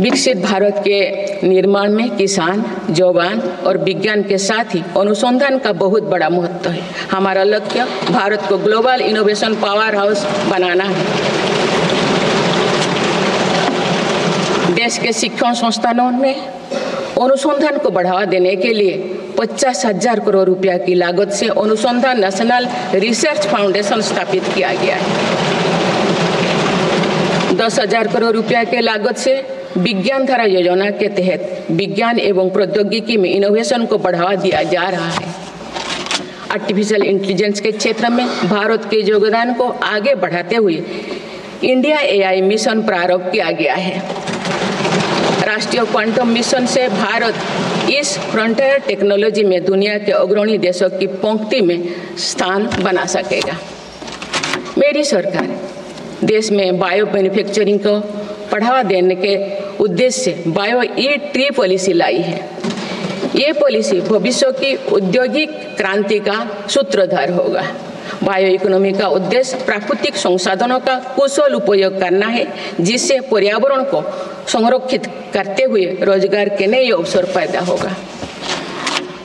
विकसित भारत के निर्माण में किसान, जवान और विज्ञान के साथ ही अनुसंधान का बहुत बड़ा महत्व है। हमारा लक्ष्य भारत को ग्लोबल इनोवेशन पावर हाउस बनाना है। देश के शिक्षण संस्थानों में अनुसंधान को बढ़ावा देने के लिए 50,000 करोड़ रुपया की लागत से अनुसंधान नेशनल रिसर्च फाउंडेशन स्थापित किया गया है। 10,000 करोड़ रुपया के लागत से विज्ञान धारा योजना के तहत विज्ञान एवं प्रौद्योगिकी में इनोवेशन को बढ़ावा दिया जा रहा है। आर्टिफिशियल इंटेलिजेंस के क्षेत्र में भारत के योगदान को आगे बढ़ाते हुए इंडिया एआई मिशन प्रारंभ किया गया है। राष्ट्रीय क्वांटम मिशन से भारत इस फ्रंटियर टेक्नोलॉजी में दुनिया के अग्रणी देशों की पंक्ति में स्थान बना सकेगा। मेरी सरकार देश में बायो मैन्युफैक्चरिंग को बढ़ावा देने के उद्देश्य से बायो ई-ट्री पॉलिसी लाई है। ये पॉलिसी भविष्य की औद्योगिक क्रांति का सूत्रधार होगा। बायो इकोनॉमी का उद्देश्य प्राकृतिक संसाधनों का कुशल उपयोग करना है, जिससे पर्यावरण को संरक्षित करते हुए रोजगार के नए अवसर पैदा होगा।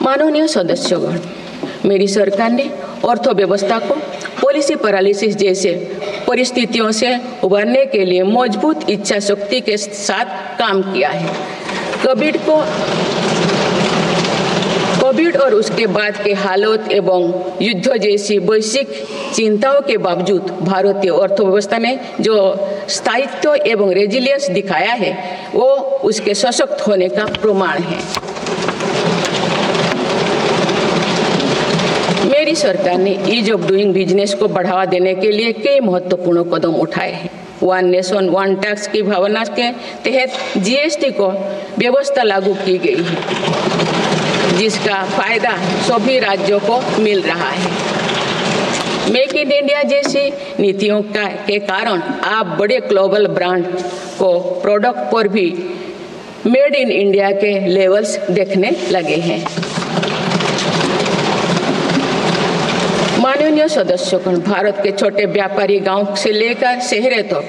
माननीय सदस्यगण, मेरी सरकार ने अर्थव्यवस्था को पॉलिसी पैरालिसिस जैसे परिस्थितियों से उबरने के लिए मजबूत इच्छा शक्ति के साथ काम किया है। कोविड और उसके बाद के हालात एवं युद्ध जैसी वैश्विक चिंताओं के बावजूद भारतीय अर्थव्यवस्था ने जो स्थायित्व एवं रेजिलियंस दिखाया है, वो उसके सशक्त होने का प्रमाण है। मेरी सरकार ने ईज ऑफ डूइंग बिजनेस को बढ़ावा देने के लिए कई महत्वपूर्ण कदम उठाए हैं। वन नेशन वन टैक्स की भावना के तहत जीएसटी को व्यवस्था लागू की गई है, जिसका फायदा सभी राज्यों को मिल रहा है। मेक इन इंडिया जैसी नीतियों के कारण आप बड़े ग्लोबल ब्रांड को प्रोडक्ट पर भी मेड इन इंडिया के लेवल्स देखने लगे हैं। माननीय सदस्यगण, भारत के छोटे व्यापारी गांव से लेकर शहरों तक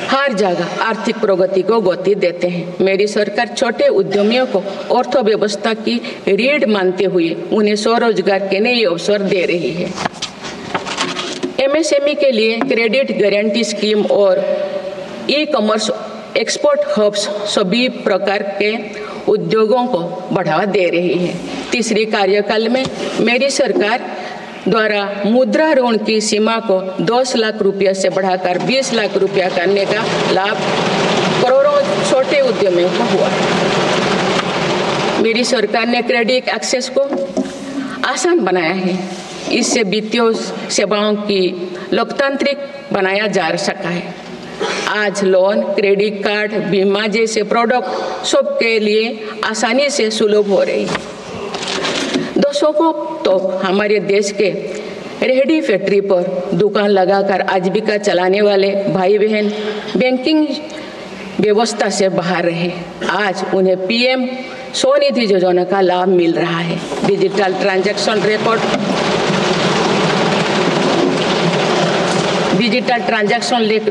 हर जगह आर्थिक प्रगति को गति देते हैं। मेरी सरकार छोटे उद्यमियों को अर्थव्यवस्था की रीढ़ मानते हुए उन्हें स्वरोजगार के नए अवसर दे रही है। एमएसएमई के लिए क्रेडिट गारंटी स्कीम और ई कॉमर्स एक्सपोर्ट हब्स सभी प्रकार के उद्योगों को बढ़ावा दे रही है। तीसरी कार्यकाल में मेरी सरकार द्वारा मुद्रा ऋण की सीमा को 10 लाख रुपये से बढ़ाकर 20 लाख रुपया करने का लाभ करोड़ों छोटे उद्यमियों को हुआ। मेरी सरकार ने क्रेडिट एक्सेस को आसान बनाया है। इससे वित्तीय सेवाओं की लोकतांत्रिक बनाया जा सका है। आज लोन, क्रेडिट कार्ड, बीमा जैसे प्रोडक्ट सबके लिए आसानी से सुलभ हो रही है। दशकों तो हमारे देश के रेहड़ी फैक्ट्री पर दुकान लगाकर आजीविका चलाने वाले भाई बहन बैंकिंग व्यवस्था से बाहर रहे। आज उन्हें पीएम स्वनिधि योजना का लाभ मिल रहा है। डिजिटल ट्रांजैक्शन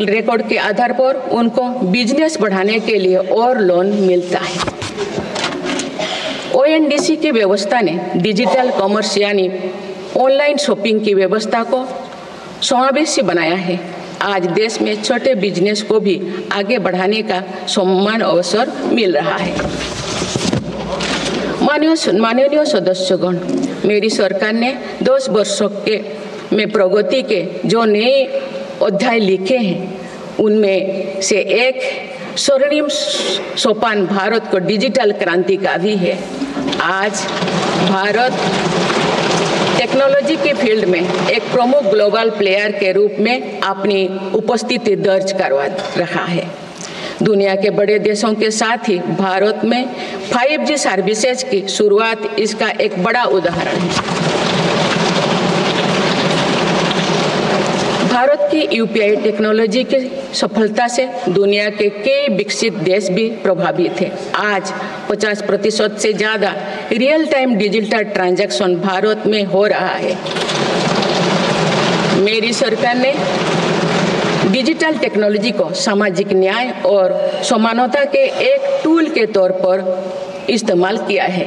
रिकॉर्ड के आधार पर उनको बिजनेस बढ़ाने के लिए और लोन मिलता है। ओएनडीसी की व्यवस्था ने डिजिटल कॉमर्स यानी ऑनलाइन शॉपिंग की व्यवस्था को समावेशी बनाया है। आज देश में छोटे बिजनेस को भी आगे बढ़ाने का समान अवसर मिल रहा है। माननीय सदस्यगण, मेरी सरकार ने 10 वर्षों में प्रगति के जो नए अध्याय लिखे हैं, उनमें से एक स्वर्णिम सोपान भारत को डिजिटल क्रांति का भी है। आज भारत टेक्नोलॉजी के फील्ड में एक प्रमुख ग्लोबल प्लेयर के रूप में अपनी उपस्थिति दर्ज करवा रहा है। दुनिया के बड़े देशों के साथ ही भारत में 5G सर्विसेज की शुरुआत इसका एक बड़ा उदाहरण है। भारत की यूपीआई टेक्नोलॉजी की सफलता से दुनिया के कई विकसित देश भी प्रभावित हैं। आज 50% से ज़्यादा real time digital transaction Bharat में हो रहा है। मेरी सरकार ने डिजिटल टेक्नोलॉजी को सामाजिक न्याय और समानता के एक टूल के तौर पर इस्तेमाल किया है।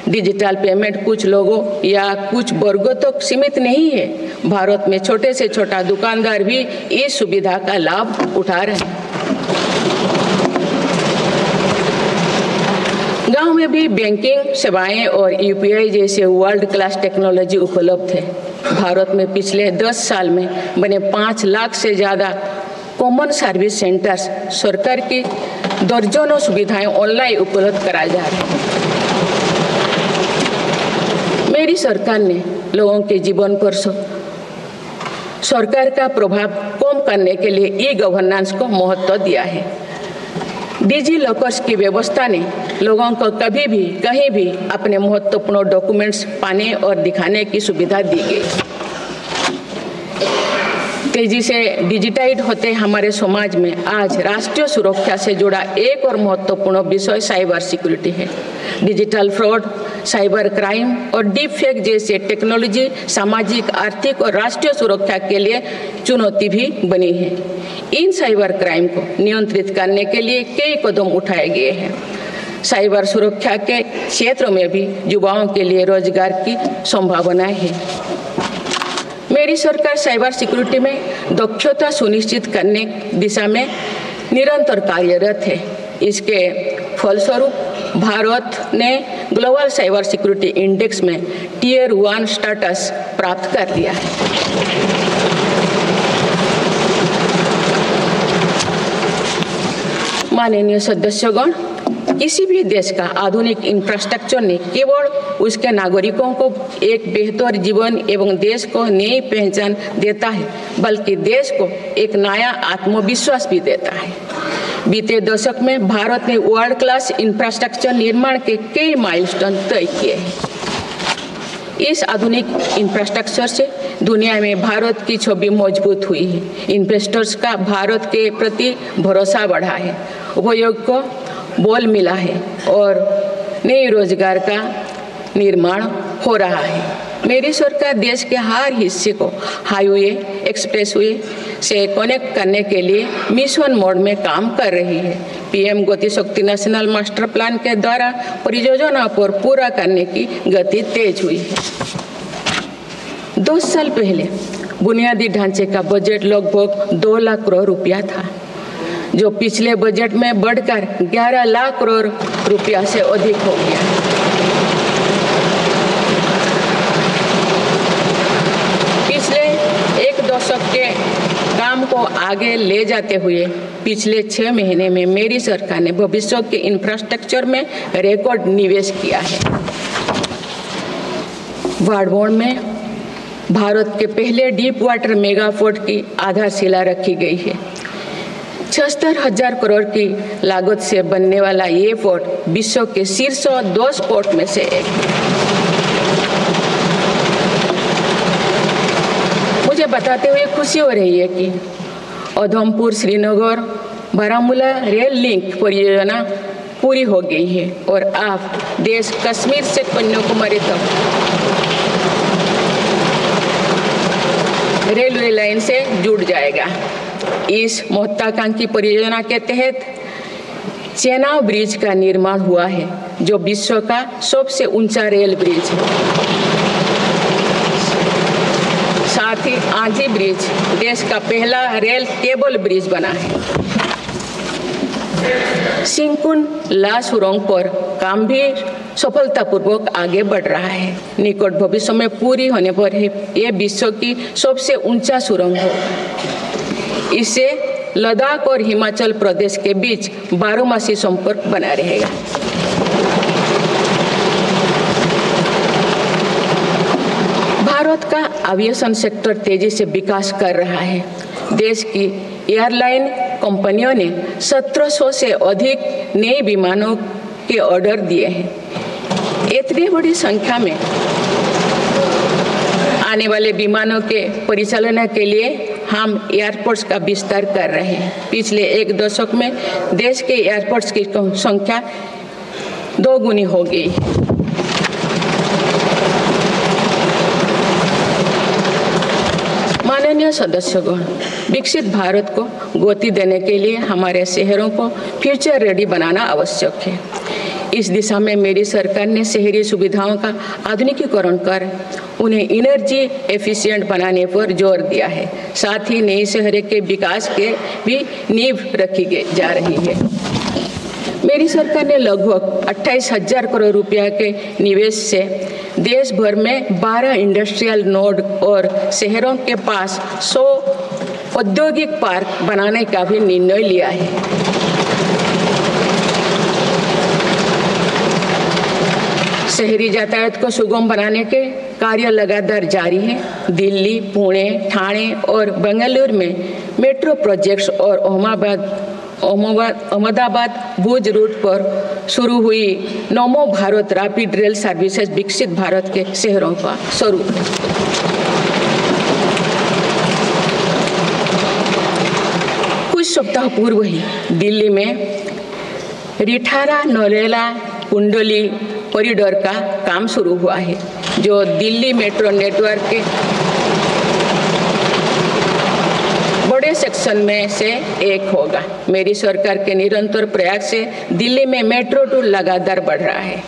डिजिटल पेमेंट कुछ लोगों या कुछ वर्गों तक सीमित नहीं है। भारत में छोटे से छोटा दुकानदार भी इस सुविधा का लाभ उठा रहे हैं। गांव में भी बैंकिंग सेवाएं और यूपीआई जैसे वर्ल्ड क्लास टेक्नोलॉजी उपलब्ध है। भारत में पिछले 10 साल में बने 5 लाख से ज़्यादा कॉमन सर्विस सेंटर्स सरकार की दर्जनों सुविधाएं ऑनलाइन उपलब्ध कराई जा रही हैं। मेरी सरकार ने लोगों के जीवन पर सरकार का प्रभाव कम करने के लिए ई गवर्नेंस को महत्व दिया है। डिजी लॉकर्स की व्यवस्था ने लोगों को कभी भी कहीं भी अपने महत्वपूर्ण डॉक्यूमेंट्स पाने और दिखाने की सुविधा दी गई। तेजी से डिजिटाइज होते हमारे समाज में आज राष्ट्रीय सुरक्षा से जुड़ा एक और महत्वपूर्ण विषय साइबर सिक्योरिटी है। डिजिटल फ्रॉड, साइबर क्राइम और डीप फेक जैसे टेक्नोलॉजी सामाजिक, आर्थिक और राष्ट्रीय सुरक्षा के लिए चुनौती भी बनी है। इन साइबर क्राइम को नियंत्रित करने के लिए कई कदम उठाए गए हैं। साइबर सुरक्षा के क्षेत्र में भी युवाओं के लिए रोजगार की संभावनाएं हैं। मेरी सरकार साइबर सिक्योरिटी में दक्षता सुनिश्चित करने दिशा में निरंतर कार्यरत है। इसके फलस्वरूप भारत ने ग्लोबल साइबर सिक्योरिटी इंडेक्स में Tier 1 स्टेटस प्राप्त कर लिया है। माननीय सदस्यगण, किसी भी देश का आधुनिक इंफ्रास्ट्रक्चर ने केवल उसके नागरिकों को एक बेहतर जीवन एवं देश को नई पहचान देता है, बल्कि देश को एक नया आत्मविश्वास भी देता है। बीते दशक में भारत ने वर्ल्ड क्लास इंफ्रास्ट्रक्चर निर्माण के कई माइलस्टोन तय किए हैं। इस आधुनिक इंफ्रास्ट्रक्चर से दुनिया में भारत की छवि मजबूत हुई है। इन्वेस्टर्स का भारत के प्रति भरोसा बढ़ा है, उपयोग को बल मिला है और नए रोजगार का निर्माण हो रहा है। मेरी सरकार देश के हर हिस्से को हाईवे, एक्सप्रेसवे से कनेक्ट करने के लिए मिशन मोड में काम कर रही है। पीएम गति शक्ति नेशनल मास्टर प्लान के द्वारा परियोजना पर पूरा करने की गति तेज हुई है। 2 साल पहले बुनियादी ढांचे का बजट लगभग 2 लाख करोड़ रुपया था, जो पिछले बजट में बढ़कर 11 लाख करोड़ रुपया से अधिक हो गया। पिछले 1 दशक के काम को आगे ले जाते हुए पिछले 6 महीने में मेरी सरकार ने भविष्य के इंफ्रास्ट्रक्चर में रिकॉर्ड निवेश किया है। वाडवान में भारत के पहले डीप वाटर मेगा पोर्ट की आधारशिला रखी गई है। 76,000 करोड़ की लागत से बनने वाला ये पोर्ट विश्व के शीर्ष 10 पोर्ट में से एक है। मुझे बताते हुए खुशी हो रही है कि उधमपुर श्रीनगर बारामूला रेल लिंक परियोजना पूरी हो गई है और अब देश कश्मीर से कन्याकुमारी तक रेलवे लाइन से जुड़ जाएगा। इस महत्वाकांक्षी परियोजना के तहत चेनाब ब्रिज का निर्माण हुआ है, जो विश्व का सबसे ऊंचा रेल ब्रिज है। साथ ही आंधी ब्रिज देश का पहला रेल केबल ब्रिज बना है। सिंकुन ला सुरंग पर काम भी सफलतापूर्वक आगे बढ़ रहा है। निकट भविष्य में पूरी होने पर यह विश्व की सबसे ऊंचा सुरंग हो। इससे लद्दाख और हिमाचल प्रदेश के बीच 12मासी संपर्क बना रहेगा। भारत का एविएशन सेक्टर तेजी से विकास कर रहा है। देश की एयरलाइन कंपनियों ने 1700 से अधिक नए विमानों के ऑर्डर दिए हैं। इतनी बड़ी संख्या में आने वाले विमानों के परिचालन के लिए हम एयरपोर्ट्स का विस्तार कर रहे हैं। पिछले 1 दशक में देश के एयरपोर्ट्स की संख्या 2 गुनी हो गई। माननीय सदस्यगण, विकसित भारत को गति देने के लिए हमारे शहरों को फ्यूचर रेडी बनाना आवश्यक है। इस दिशा में मेरी सरकार ने शहरी सुविधाओं का आधुनिकीकरण कर उन्हें एनर्जी एफिशिएंट बनाने पर जोर दिया है। साथ ही नई शहरों के विकास के भी नींव रखी जा रही है। मेरी सरकार ने लगभग 28,000 करोड़ रुपया के निवेश से देश भर में 12 इंडस्ट्रियल नोड और शहरों के पास 100 औद्योगिक पार्क बनाने का भी निर्णय लिया है। शहरी यातायात को सुगम बनाने के कार्य लगातार जारी है। दिल्ली, पुणे, ठाणे और बेंगलुरु में मेट्रो प्रोजेक्ट्स और अहमदाबाद भुज रूट पर शुरू हुई नमो भारत रैपिड रेल सर्विसेज विकसित भारत के शहरों का स्वरूप है। कुछ सप्ताह पूर्व ही दिल्ली में रिठारा नरेला कुंडली कॉरिडोर का काम शुरू हुआ है, जो दिल्ली मेट्रो नेटवर्क के बड़े सेक्शन में से एक होगा। मेरी सरकार के निरंतर प्रयास से दिल्ली में मेट्रो टूर लगातार बढ़ रहा है।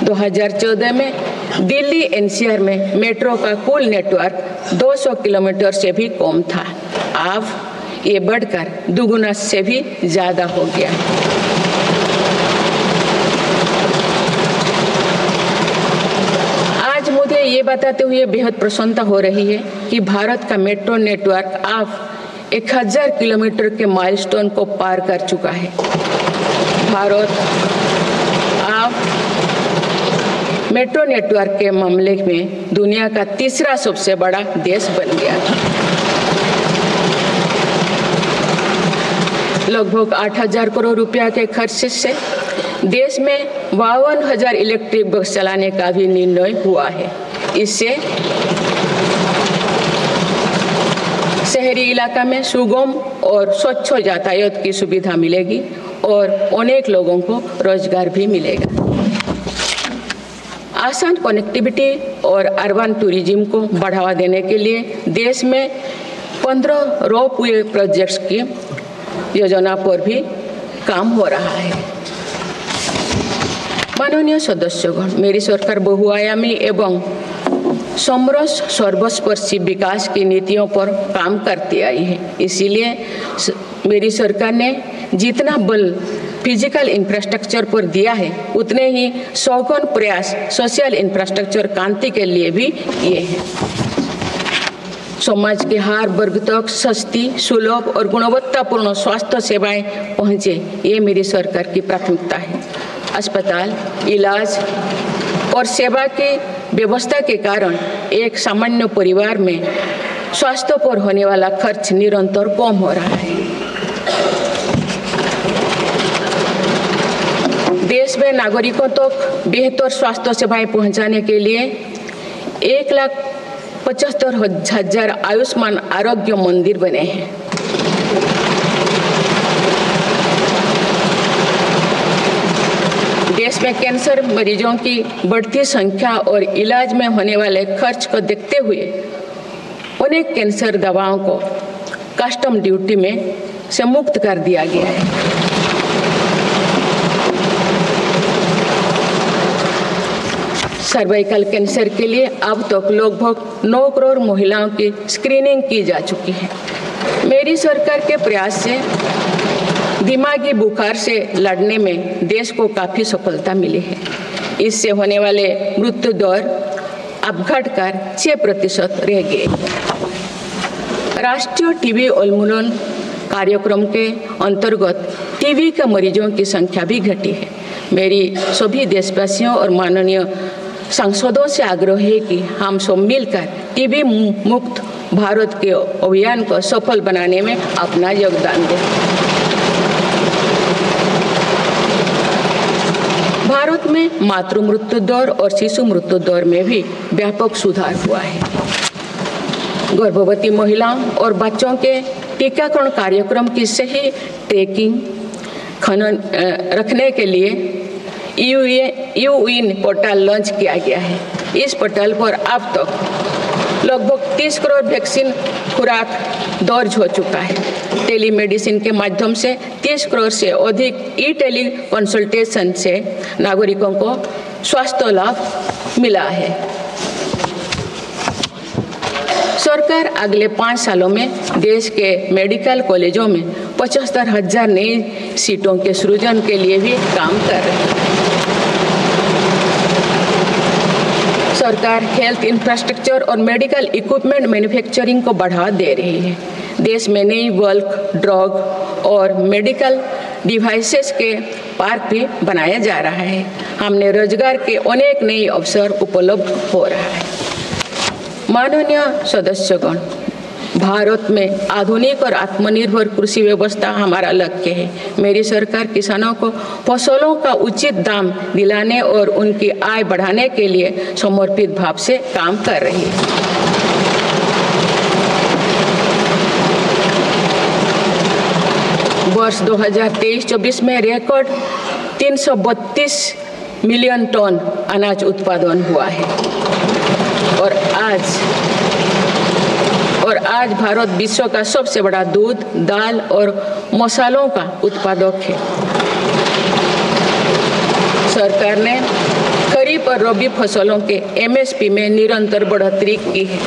2014 में दिल्ली एनसीआर में मेट्रो का कुल नेटवर्क 200 किलोमीटर से भी कम था। अब ये बढ़कर दुगुना से भी ज़्यादा हो गया। आज मुझे ये बताते हुए बेहद प्रसन्नता हो रही है कि भारत का मेट्रो नेटवर्क अब 1000 किलोमीटर के माइलस्टोन को पार कर चुका है। भारत अब मेट्रो नेटवर्क के मामले में दुनिया का तीसरा सबसे बड़ा देश बन गया है। लगभग 8,000 करोड़ रुपया के खर्च से देश में 52,000 इलेक्ट्रिक बस चलाने का भी निर्णय हुआ है। इससे शहरी इलाका में सुगम और स्वच्छ यातायात की सुविधा मिलेगी और अनेक लोगों को रोजगार भी मिलेगा। आसान कनेक्टिविटी और अर्बन टूरिज्म को बढ़ावा देने के लिए देश में 15 रोपवे प्रोजेक्ट्स की योजना पर भी काम हो रहा है। माननीय सदस्यगण, मेरी सरकार बहुआयामी एवं समरस सर्वस्पर्शी विकास की नीतियों पर काम करती आई है। इसीलिए मेरी सरकार ने जितना बल फिजिकल इंफ्रास्ट्रक्चर पर दिया है, उतने ही सौगन प्रयास सोशल इंफ्रास्ट्रक्चर क्रांति के लिए भी किए हैं। समाज के हर वर्ग तक सस्ती, सुलभ और गुणवत्तापूर्ण स्वास्थ्य सेवाएं पहुंचे, ये मेरी सरकार की प्राथमिकता है। अस्पताल, इलाज और सेवा की व्यवस्था के कारण एक सामान्य परिवार में स्वास्थ्य पर होने वाला खर्च निरंतर कम हो रहा है। देश में नागरिकों तक बेहतर स्वास्थ्य सेवाएं पहुंचाने के लिए 1,75,000 आयुष्मान आरोग्य मंदिर बने हैं। देश में कैंसर मरीजों की बढ़ती संख्या और इलाज में होने वाले खर्च को देखते हुए अनेक कैंसर दवाओं को कस्टम ड्यूटी में से मुक्त कर दिया गया है। सर्वाइकल कैंसर के लिए अब तक लगभग 9 करोड़ महिलाओं की स्क्रीनिंग की जा चुकी है। मेरी सरकार के प्रयास से दिमागी बुखार से लड़ने में देश को काफ़ी सफलता मिली है। इससे होने वाले मृत्यु दर अब घटकर 6% रह गए। राष्ट्रीय टीबी उन्मूलन कार्यक्रम के अंतर्गत टीबी के मरीजों की संख्या भी घटी है। मेरी सभी देशवासियों और माननीय सांसदों से आग्रह है कि हम सब मिलकर टीबी मुक्त भारत के अभियान को सफल बनाने में अपना योगदान दें। भारत में मातृ मृत्यु दर और शिशु मृत्यु दर में भी व्यापक सुधार हुआ है। गर्भवती महिलाओं और बच्चों के टीकाकरण कार्यक्रम की सही ट्रैकिंग रखने के लिए यूइन पोर्टल लॉन्च किया गया है। इस पोर्टल पर अब तक लगभग 30 करोड़ वैक्सीन खुराक दर्ज हो चुका है। टेलीमेडिसिन के माध्यम से 30 करोड़ से अधिक ई टेली कंसल्टेशन से नागरिकों को स्वास्थ्य लाभ मिला है। सरकार अगले 5 सालों में देश के मेडिकल कॉलेजों में 75,000 नई सीटों के सृजन के लिए भी काम कर रही है। सरकार हेल्थ इंफ्रास्ट्रक्चर और मेडिकल इक्विपमेंट मैन्युफैक्चरिंग को बढ़ावा दे रही है। देश में नई बल्क ड्रग और मेडिकल डिवाइसेस के पार्क भी बनाया जा रहा है। हमने रोजगार के अनेक नए अवसर उपलब्ध हो रहा है। माननीय सदस्यगण, भारत में आधुनिक और आत्मनिर्भर कृषि व्यवस्था हमारा लक्ष्य है। मेरी सरकार किसानों को फसलों का उचित दाम दिलाने और उनकी आय बढ़ाने के लिए समर्पित भाव से काम कर रही है। वर्ष 2023-24 में रिकॉर्ड 332 मिलियन टन अनाज उत्पादन हुआ है और आज भारत विश्व का सबसे बड़ा दूध, दाल और मसालों का उत्पादक है। सरकार ने खरीफ और रबी फसलों के एमएसपी में निरंतर बढ़ोतरी की है।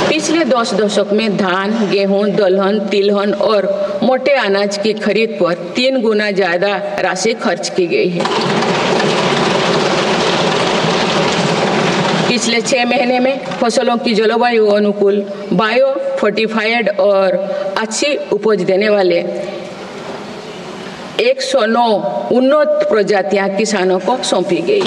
पिछले 10 दशक में धान, गेहूं, दलहन, तिलहन और मोटे अनाज की खरीद पर 3 गुना ज्यादा राशि खर्च की गई है। पिछले 6 महीने में फसलों की जलवायु अनुकूल, बायो फोर्टिफाइड और अच्छी उपज देने वाले 109 उन्नत प्रजातियां किसानों को सौंपी गई।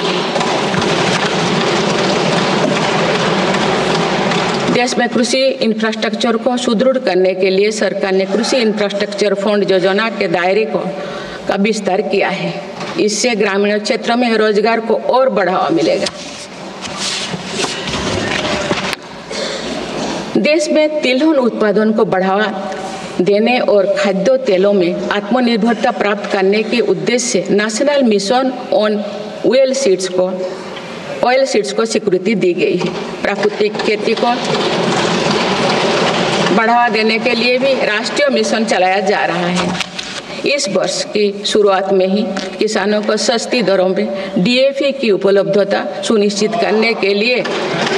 देश में कृषि इंफ्रास्ट्रक्चर को सुदृढ़ करने के लिए सरकार ने कृषि इंफ्रास्ट्रक्चर फंड योजना के दायरे का विस्तार किया है। इससे ग्रामीण क्षेत्र में रोजगार को और बढ़ावा मिलेगा। देश में तिलहन उत्पादन को बढ़ावा देने और खाद्य तेलों में आत्मनिर्भरता प्राप्त करने के उद्देश्य से national mission on oil seeds को स्वीकृति दी गई है। प्राकृतिक खेती को बढ़ावा देने के लिए भी राष्ट्रीय मिशन चलाया जा रहा है। इस वर्ष की शुरुआत में ही किसानों को सस्ती दरों में DAP की उपलब्धता सुनिश्चित करने के लिए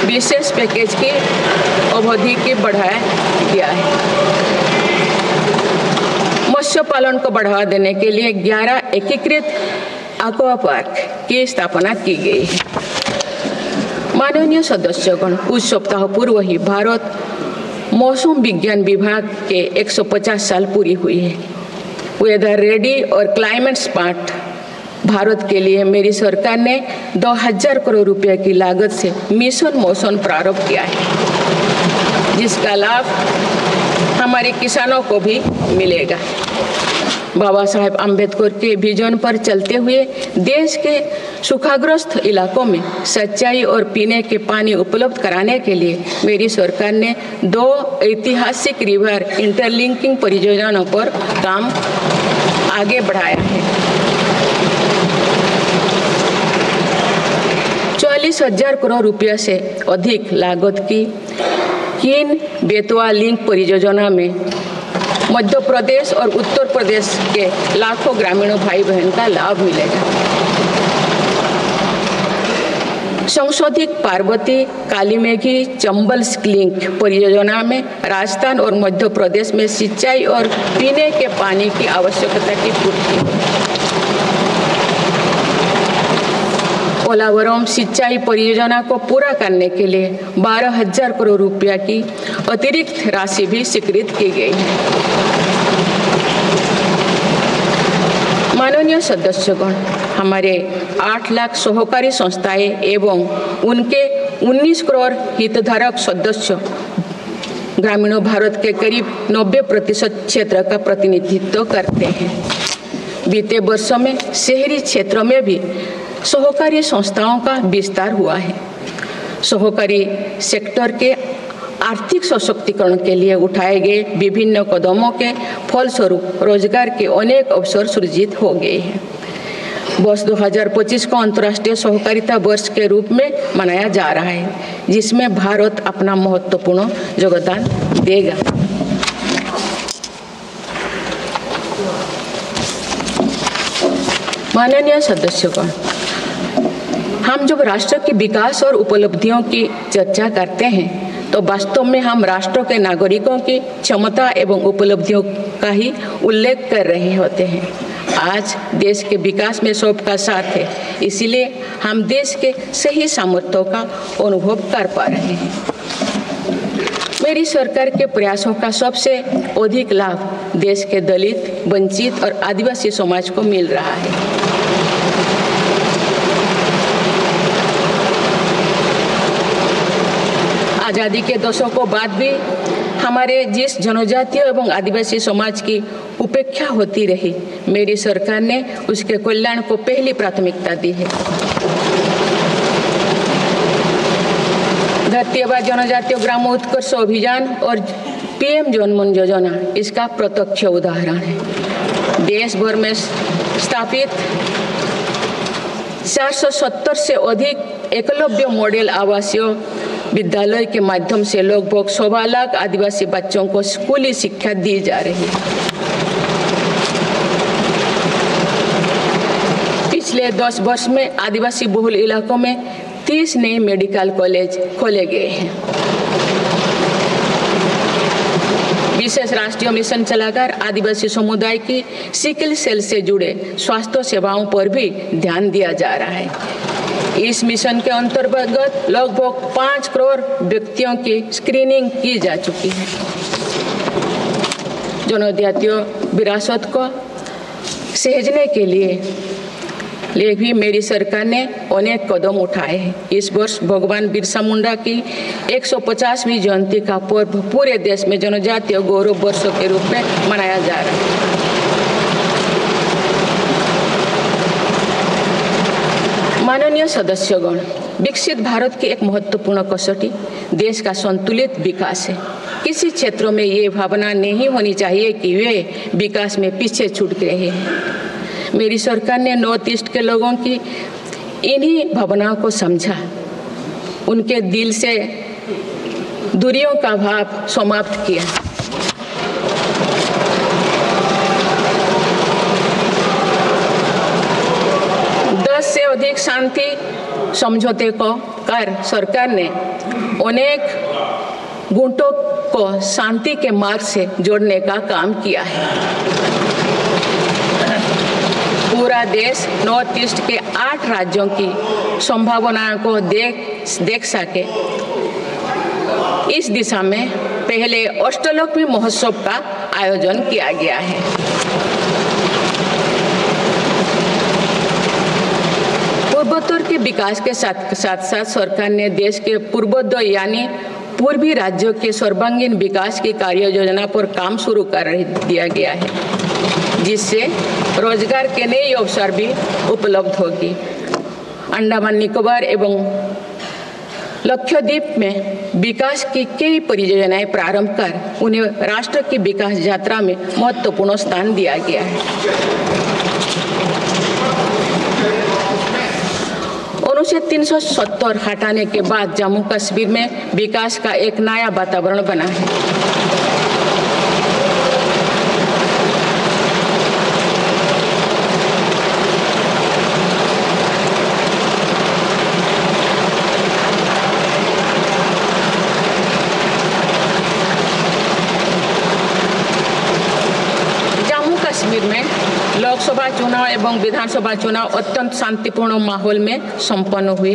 विशेष पैकेज की अवधि की बढ़ाया गया है। मत्स्य पालन को बढ़ावा देने के लिए 11 एकीकृत एक्वा पार्क की स्थापना की गई है। माननीय सदस्यगण, कुछ सप्ताह पूर्व ही भारत मौसम विज्ञान विभाग के 150 साल पूरी हुई है। वेदर रेडी और क्लाइमेट स्मार्ट भारत के लिए मेरी सरकार ने 2000 करोड़ रुपए की लागत से मिशन मौसम प्रारंभ किया है, जिसका लाभ हमारे किसानों को भी मिलेगा। बाबा साहेब अम्बेडकर के विजन पर चलते हुए देश के सूखाग्रस्त इलाकों में सिंचाई और पीने के पानी उपलब्ध कराने के लिए मेरी सरकार ने 2 ऐतिहासिक रिवर इंटरलिंकिंग परियोजनाओं पर काम आगे बढ़ाया है। 40,000 करोड़ रुपये से अधिक लागत की किन बेतवा लिंक परियोजना में मध्य प्रदेश और उत्तर प्रदेश के लाखों ग्रामीणों भाई बहन का लाभ मिलेगा। संशोधित पार्वती कालीमेघी चंबल लिंक परियोजना में राजस्थान और मध्य प्रदेश में सिंचाई और पीने के पानी की आवश्यकता की पूर्ति। पोलावरम सिंचाई परियोजना को पूरा करने के लिए 12,000 करोड़ रुपया की अतिरिक्त राशि भी स्वीकृत की गई है। माननीय सदस्यगण, हमारे 8 लाख सहकारी संस्थाएं एवं उनके 19 करोड़ हितधारक सदस्य ग्रामीण भारत के करीब 90% क्षेत्र का प्रतिनिधित्व करते हैं। बीते वर्षों में शहरी क्षेत्रों में भी सहकारी संस्थाओं का विस्तार हुआ है। सहकारी सेक्टर के आर्थिक सशक्तिकरण के लिए उठाए गए विभिन्न कदमों के फलस्वरूप रोजगार के अनेक अवसर सृजित हो गए हैं। वर्ष 2025 को अंतर्राष्ट्रीय सहकारिता वर्ष के रूप में मनाया जा रहा है, जिसमें भारत अपना महत्वपूर्ण योगदान देगा। माननीय सदस्यगण, हम जब राष्ट्र के विकास और उपलब्धियों की चर्चा करते हैं तो वास्तव में हम राष्ट्र के नागरिकों की क्षमता एवं उपलब्धियों का ही उल्लेख कर रहे होते हैं। आज देश के विकास में सबका साथ है, इसीलिए हम देश के सही सामर्थ्यों का अनुभव कर पा रहे हैं। मेरी सरकार के प्रयासों का सबसे अधिक लाभ देश के दलित, वंचित और आदिवासी समाज को मिल रहा है। आज़ादी के दशकों बाद भी हमारे जिस जनजातीय एवं आदिवासी समाज की उपेक्षा होती रही, मेरी सरकार ने उसके कल्याण को पहली प्राथमिकता दी है। धरती आबा जनजातीय ग्राम उत्कर्ष अभियान और PM जनमन योजना इसका प्रत्यक्ष उदाहरण है। देश भर में स्थापित 470 से अधिक एकलव्य मॉडल आवासीय विद्यालय के माध्यम से लगभग 1.25 लाख आदिवासी बच्चों को स्कूली शिक्षा दी जा रही है। पिछले 10 वर्ष में आदिवासी बहुल इलाकों में 30 नए मेडिकल कॉलेज खोले गए हैं। विशेष राष्ट्रीय मिशन चलाकर आदिवासी समुदाय की सिकल सेल से जुड़े स्वास्थ्य सेवाओं पर भी ध्यान दिया जा रहा है। इस मिशन के अंतर्गत लगभग 5 करोड़ व्यक्तियों की स्क्रीनिंग की जा चुकी है। जनजातीय विरासत को सहेजने के लिए भी मेरी सरकार ने अनेक कदम उठाए हैं। इस वर्ष भगवान बिरसा मुंडा की 150वीं जयंती का पर्व पूरे देश में जनजातीय गौरव वर्ष के रूप में मनाया जा रहा है। माननीय सदस्यगण, विकसित भारत की एक महत्वपूर्ण कसौटी देश का संतुलित विकास है। किसी क्षेत्रों में ये भावना नहीं होनी चाहिए कि वे विकास में पीछे छूट रहे हैं। मेरी सरकार ने नॉर्थ ईस्ट के लोगों की इन्हीं भावनाओं को समझा, उनके दिल से दूरियों का भाव समाप्त किया। से अधिक शांति समझौते को कर सरकार ने अनेक गुटों को शांति के मार्ग से जोड़ने का काम किया है। पूरा देश नॉर्थ ईस्ट के 8 राज्यों की संभावनाओं को देख सके, इस दिशा में पहले अष्टलक्ष्मी महोत्सव का आयोजन किया गया है। पूर्वोत्तर के विकास के साथ साथ सरकार ने देश के पूर्वोत्तर यानी पूर्वी राज्यों के सर्वांगीण विकास की कार्य योजना पर काम शुरू कर दिया गया है, जिससे रोजगार के नए अवसर भी उपलब्ध होगी। अंडमान निकोबार एवं लक्षद्वीप में विकास की कई परियोजनाएं प्रारंभ कर उन्हें राष्ट्र की विकास यात्रा में महत्वपूर्ण स्थान दिया गया है। अनुच्छेद 370 हटाने के बाद जम्मू कश्मीर में विकास का एक नया वातावरण बना है। जम्मू कश्मीर में लोकसभा चुनाव एवं विधानसभा चुनाव अत्यंत शांतिपूर्ण माहौल में संपन्न हुए।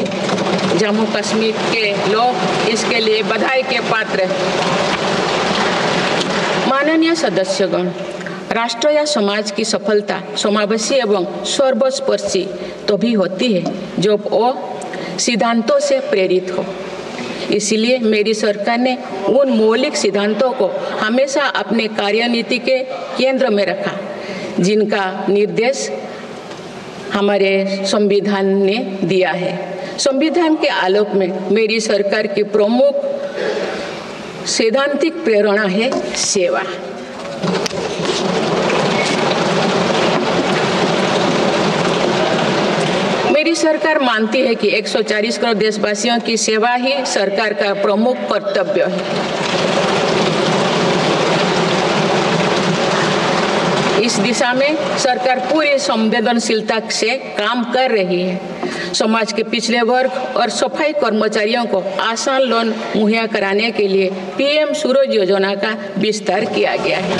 जम्मू कश्मीर के लोग इसके लिए बधाई के पात्र हैं। माननीय सदस्यगण, राष्ट्र या समाज की सफलता समावेशी एवं सर्वस्पर्शी तभी होती है जब वो सिद्धांतों से प्रेरित हो। इसलिए मेरी सरकार ने उन मौलिक सिद्धांतों को हमेशा अपने कार्यनीति के केंद्र में रखा, जिनका निर्देश हमारे संविधान ने दिया है। संविधान के आलोक में मेरी सरकार की प्रमुख सैद्धांतिक प्रेरणा है सेवा। मेरी सरकार मानती है कि 140 करोड़ देशवासियों की सेवा ही सरकार का प्रमुख कर्तव्य है। इस दिशा में सरकार पूरी संवेदनशीलता से काम कर रही है। समाज के पिछड़े वर्ग और सफाई कर्मचारियों को आसान लोन मुहैया कराने के लिए पीएम सूरज योजना का विस्तार किया गया है।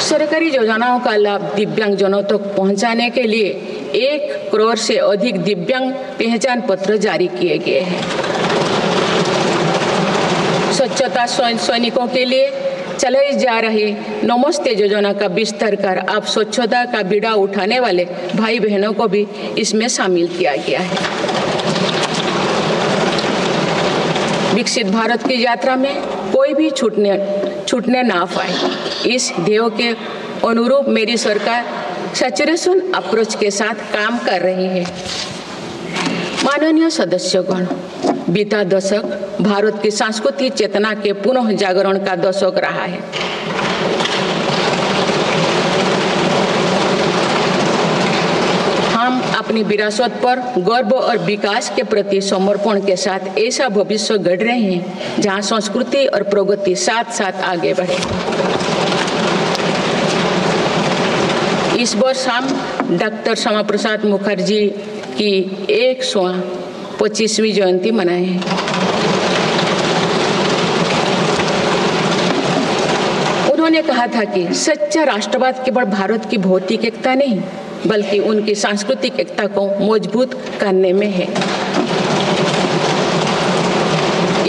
सरकारी योजनाओं का लाभ दिव्यांगजनों तक पहुंचाने के लिए 1 करोड़ से अधिक दिव्यांग पहचान पत्र जारी किए गए हैं। स्वच्छता सैनिकों के लिए चलाई जा रही नमस्ते योजना का विस्तार कर अब स्वच्छता का बीड़ा उठाने वाले भाई बहनों को भी इसमें शामिल किया गया है। विकसित भारत की यात्रा में कोई भी छूटने ना पाए, इस ध्येय के अनुरूप मेरी सरकार सैचुरेशन अप्रोच के साथ काम कर रही है। माननीय सदस्यगण, बीता दशक भारत की सांस्कृतिक चेतना के पुनः जागरण का दशक रहा है। हम अपनी विरासत पर गर्व और विकास के प्रति समर्पण के साथ ऐसा भविष्य गढ़ रहे हैं जहां संस्कृति और प्रगति साथ साथ आगे बढ़े। इस वर्ष हम डॉक्टर श्यामा प्रसाद मुखर्जी की 125वीं जयंती मनाए हैं। उन्होंने कहा था कि सच्चा राष्ट्रवाद केवल भारत की भौतिक एकता नहीं बल्कि उनकी सांस्कृतिक एकता को मजबूत करने में है।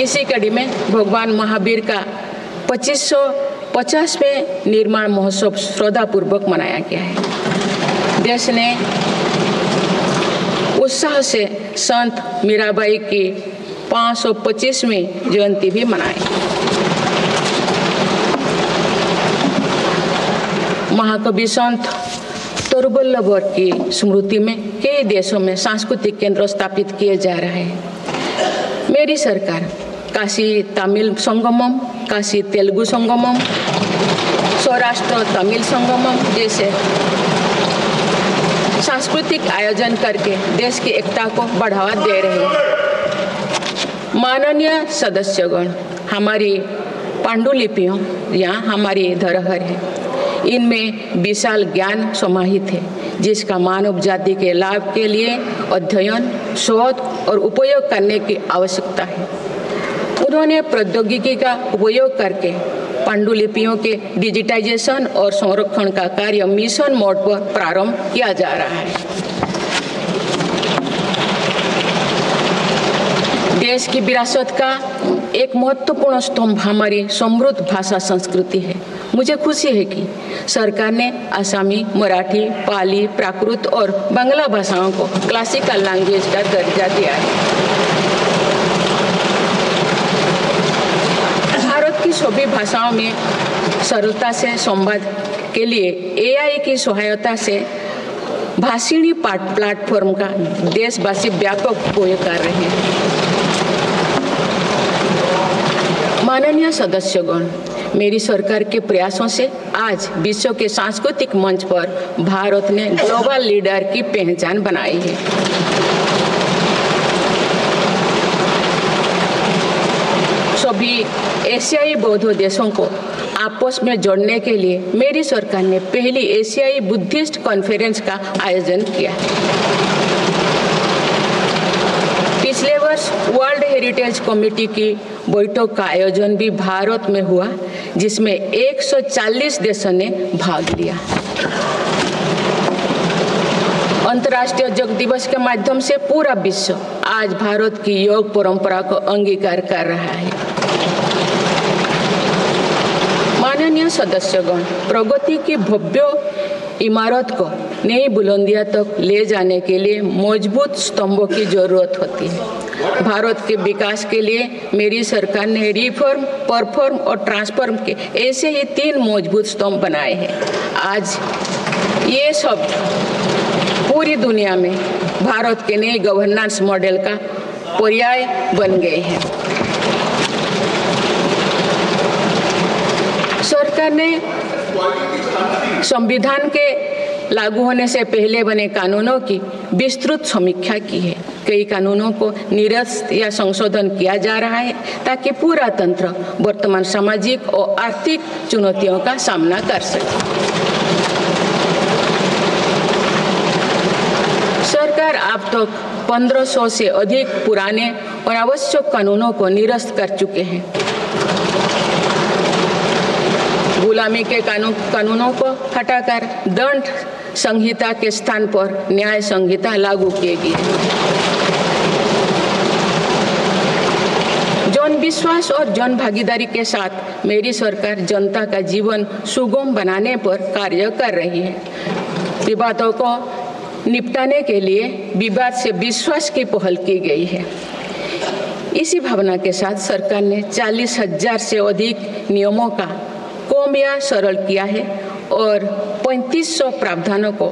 इसी कड़ी में भगवान महावीर का 2550वें निर्माण महोत्सव श्रद्धापूर्वक मनाया गया है। देश ने उत्साह से संत मीराबाई की 525वीं जयंती भी मनाई। महाकवि संत सर्वबल्लभ की स्मृति में कई देशों में सांस्कृतिक केंद्र स्थापित किए जा रहे हैं। मेरी सरकार काशी तमिल संगमम, काशी तेलुगु संगमम, सौराष्ट्र तमिल संगमम जैसे सांस्कृतिक आयोजन करके देश की एकता को बढ़ावा दे रहे हैं। माननीय सदस्यगण, हमारी पांडुलिपियों यहाँ हमारी धरोहर है। इनमें विशाल ज्ञान समाहित है, जिसका मानव जाति के लाभ के लिए अध्ययन, शोध और उपयोग करने की आवश्यकता है। उन्होंने प्रौद्योगिकी का उपयोग करके पांडुलिपियों के डिजिटाइजेशन और संरक्षण का कार्य मिशन मोड पर प्रारंभ किया जा रहा है। देश की विरासत का एक महत्वपूर्ण स्तंभ हमारी समृद्ध भाषा संस्कृति है। मुझे खुशी है कि सरकार ने आसामी, मराठी, पाली, प्राकृत और बांग्ला भाषाओं को क्लासिकल लैंग्वेज का दर्जा दिया है। भारत की सभी भाषाओं में सरलता से संवाद के लिए AI की सहायता से भाषिणी प्लेटफॉर्म का देशवासी व्यापक उपयोग कर रहे हैं। माननीय सदस्यगण, मेरी सरकार के प्रयासों से आज विश्व के सांस्कृतिक मंच पर भारत ने ग्लोबल लीडर की पहचान बनाई है। सभी एशियाई बौद्ध देशों को आपस में जोड़ने के लिए मेरी सरकार ने पहली एशियाई बुद्धिस्ट कॉन्फ्रेंस का आयोजन किया। पिछले वर्ष वर्ल्ड हेरिटेज कमेटी की बैठक का आयोजन भी भारत में हुआ, जिसमें 140 देशों ने भाग लिया। अंतर्राष्ट्रीय योग दिवस के माध्यम से पूरा विश्व आज भारत की योग परंपरा को अंगीकार कर रहा है। माननीय सदस्यगण, प्रगति की भव्य इमारत को नई बुलंदियों तक ले जाने के लिए मजबूत स्तंभों की जरूरत होती है। भारत के विकास के लिए मेरी सरकार ने रिफॉर्म, परफॉर्म और ट्रांसफॉर्म के ऐसे ही 3 मजबूत स्तंभ बनाए हैं। आज ये सब पूरी दुनिया में भारत के नए गवर्नेंस मॉडल का पर्याय बन गए हैं। सरकार ने संविधान के लागू होने से पहले बने कानूनों की विस्तृत समीक्षा की है। कई कानूनों को निरस्त या संशोधन किया जा रहा है ताकि पूरा तंत्र वर्तमान सामाजिक और आर्थिक चुनौतियों का सामना कर सके। सरकार अब तक 1500 से अधिक पुराने और आवश्यक कानूनों को निरस्त कर चुके हैं। गुलामी के कानूनों को हटाकर दंड संहिता के स्थान पर न्याय संहिता लागू किए गए। जन विश्वास और जन भागीदारी के साथ मेरी सरकार जनता का जीवन सुगम बनाने पर कार्य कर रही है। विवादों को निपटाने के लिए विवाद से विश्वास की पहल की गई है। इसी भावना के साथ सरकार ने 40,000 से अधिक नियमों का कम या सरल किया है और 3500 प्रावधानों को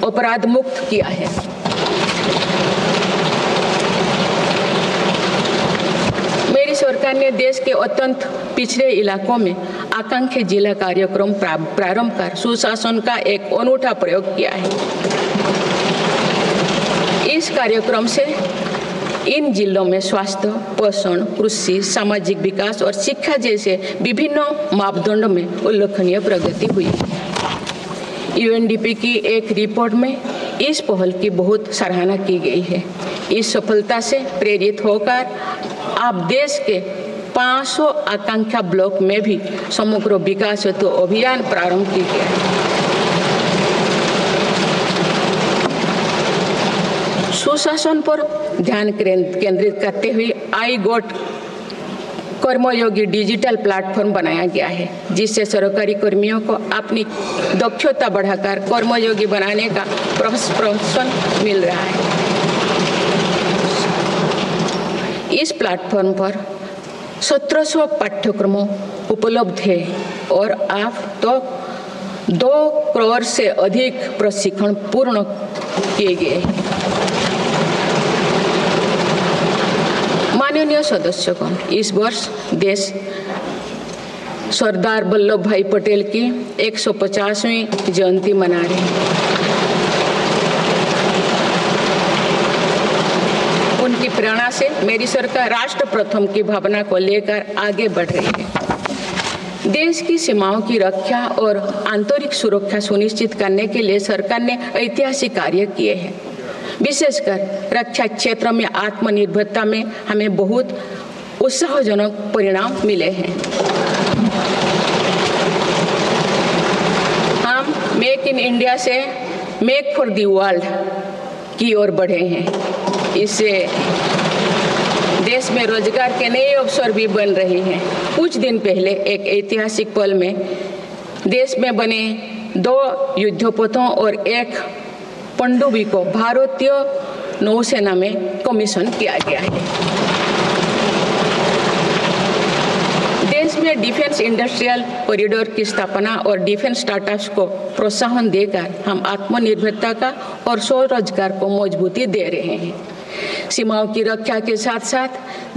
अपराध मुक्त किया है। मेरी सरकार ने देश के अत्यंत पिछड़े इलाकों में आकांक्षी जिला कार्यक्रम प्रारंभ कर सुशासन का एक अनूठा प्रयोग किया है। इस कार्यक्रम से इन जिलों में स्वास्थ्य, पोषण, कृषि, सामाजिक विकास और शिक्षा जैसे विभिन्न मापदंडों में उल्लेखनीय प्रगति हुई। UNDP की एक रिपोर्ट में इस पहल की बहुत सराहना की गई है। इस सफलता से प्रेरित होकर अब देश के 500 आकांक्षा ब्लॉक में भी समग्र विकास हेतु अभियान प्रारंभ किया गया है। सुशासन पर ध्यान केंद्रित करते हुए आई गोट कर्मयोगी डिजिटल प्लेटफॉर्म बनाया गया है, जिससे सरकारी कर्मियों को अपनी दक्षता बढ़ाकर कर्मयोगी बनाने का प्रोत्साहन मिल रहा है। इस प्लेटफॉर्म पर 1700 पाठ्यक्रमों उपलब्ध है और आप तो 2 करोड़ से अधिक प्रशिक्षण पूर्ण किए गए हैं। माननीय सदस्यगण, इस वर्ष देश सरदार वल्लभ भाई पटेल की 150वीं जयंती मना रहे हैं। उनकी प्रेरणा से मेरी सरकार राष्ट्र प्रथम की भावना को लेकर आगे बढ़ रही है। देश की सीमाओं की रक्षा और आंतरिक सुरक्षा सुनिश्चित करने के लिए सरकार ने ऐतिहासिक कार्य किए हैं। विशेषकर रक्षा क्षेत्र में आत्मनिर्भरता में हमें बहुत उत्साहजनक परिणाम मिले हैं। हम मेक इन इंडिया से मेक फॉर द वर्ल्ड की ओर बढ़े हैं। इससे देश में रोजगार के नए अवसर भी बन रहे हैं। कुछ दिन पहले एक ऐतिहासिक पल में देश में बने 2 युद्धपोतों और 1 पनडुब्बी को भारतीय नौसेना में कमीशन किया गया है। देश में डिफेंस इंडस्ट्रियल कॉरिडोर की स्थापना और डिफेंस स्टार्टअप्स को प्रोत्साहन देकर हम आत्मनिर्भरता का और स्वरोजगार को मजबूती दे रहे हैं। सीमाओं की रक्षा के साथ साथ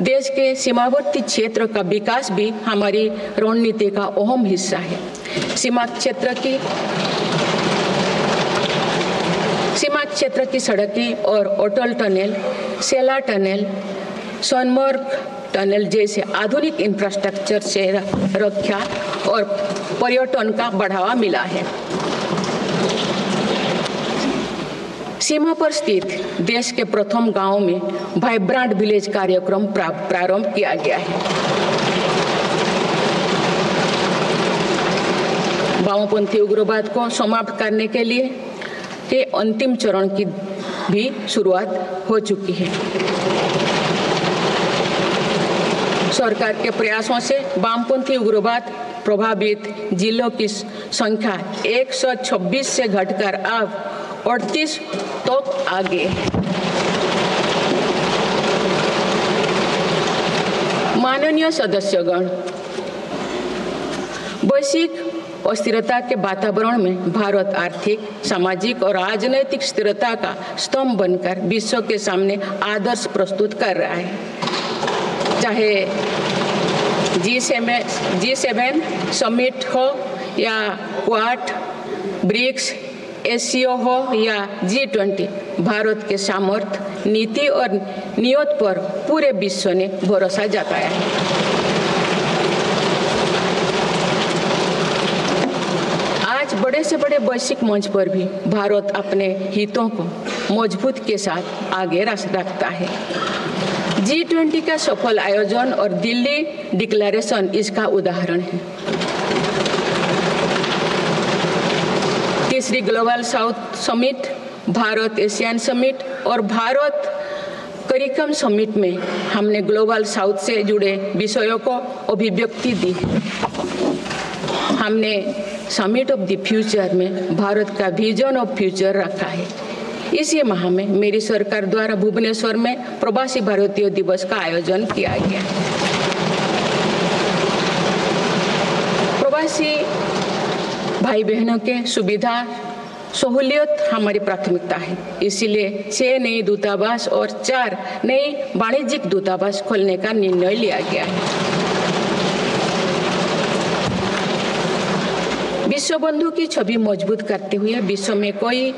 देश के सीमावर्ती क्षेत्र का विकास भी हमारी रणनीति का अहम हिस्सा है। सीमा क्षेत्र की सड़कें और अटल टनल, सेला टनल, सोनमर्ग टनल जैसे आधुनिक इंफ्रास्ट्रक्चर से रक्षा और पर्यटन का बढ़ावा मिला है। सीमा पर स्थित देश के प्रथम गांव में वाइब्रेंट विलेज कार्यक्रम प्रारंभ किया गया है। वामपंथी उग्रवाद को समाप्त करने के लिए के अंतिम चरण की भी शुरुआत हो चुकी है। सरकार के प्रयासों से वामपंथी उग्रवाद प्रभावित जिलों की संख्या 126 से घटकर अब 38 तक आ गए। माननीय सदस्यगण, वैश्विक अस्थिरता के वातावरण में भारत आर्थिक, सामाजिक और राजनैतिक स्थिरता का स्तंभ बनकर विश्व के सामने आदर्श प्रस्तुत कर रहा है। चाहे G7 समिट हो या क्वाड, ब्रिक्स, एससीओ हो या G20, भारत के सामर्थ्य, नीति और नियत पर पूरे विश्व ने भरोसा जताया है। आज बड़े से बड़े वैश्विक मंच पर भी भारत अपने हितों को मजबूत के साथ आगे रखता है। G20 का सफल आयोजन और दिल्ली डिक्लेरेशन इसका उदाहरण है। तीसरी global south summit, Bharat Asian summit और भारत करिकम समिट में हमने ग्लोबल साउथ से जुड़े विषयों को अभिव्यक्ति दी। हमने समिट ऑफ द फ्यूचर में भारत का विजन ऑफ फ्यूचर रखा है। इसी माह में मेरी सरकार द्वारा भुवनेश्वर में प्रवासी भारतीय दिवस का आयोजन किया गया। प्रवासी भाई बहनों के सुविधा सहूलियत हमारी प्राथमिकता है। इसीलिए 6 नए दूतावास और 4 नए वाणिज्यिक दूतावास खोलने का निर्णय लिया गया है। विश्व बंधु की छवि मजबूत करते हुए विश्व में कोई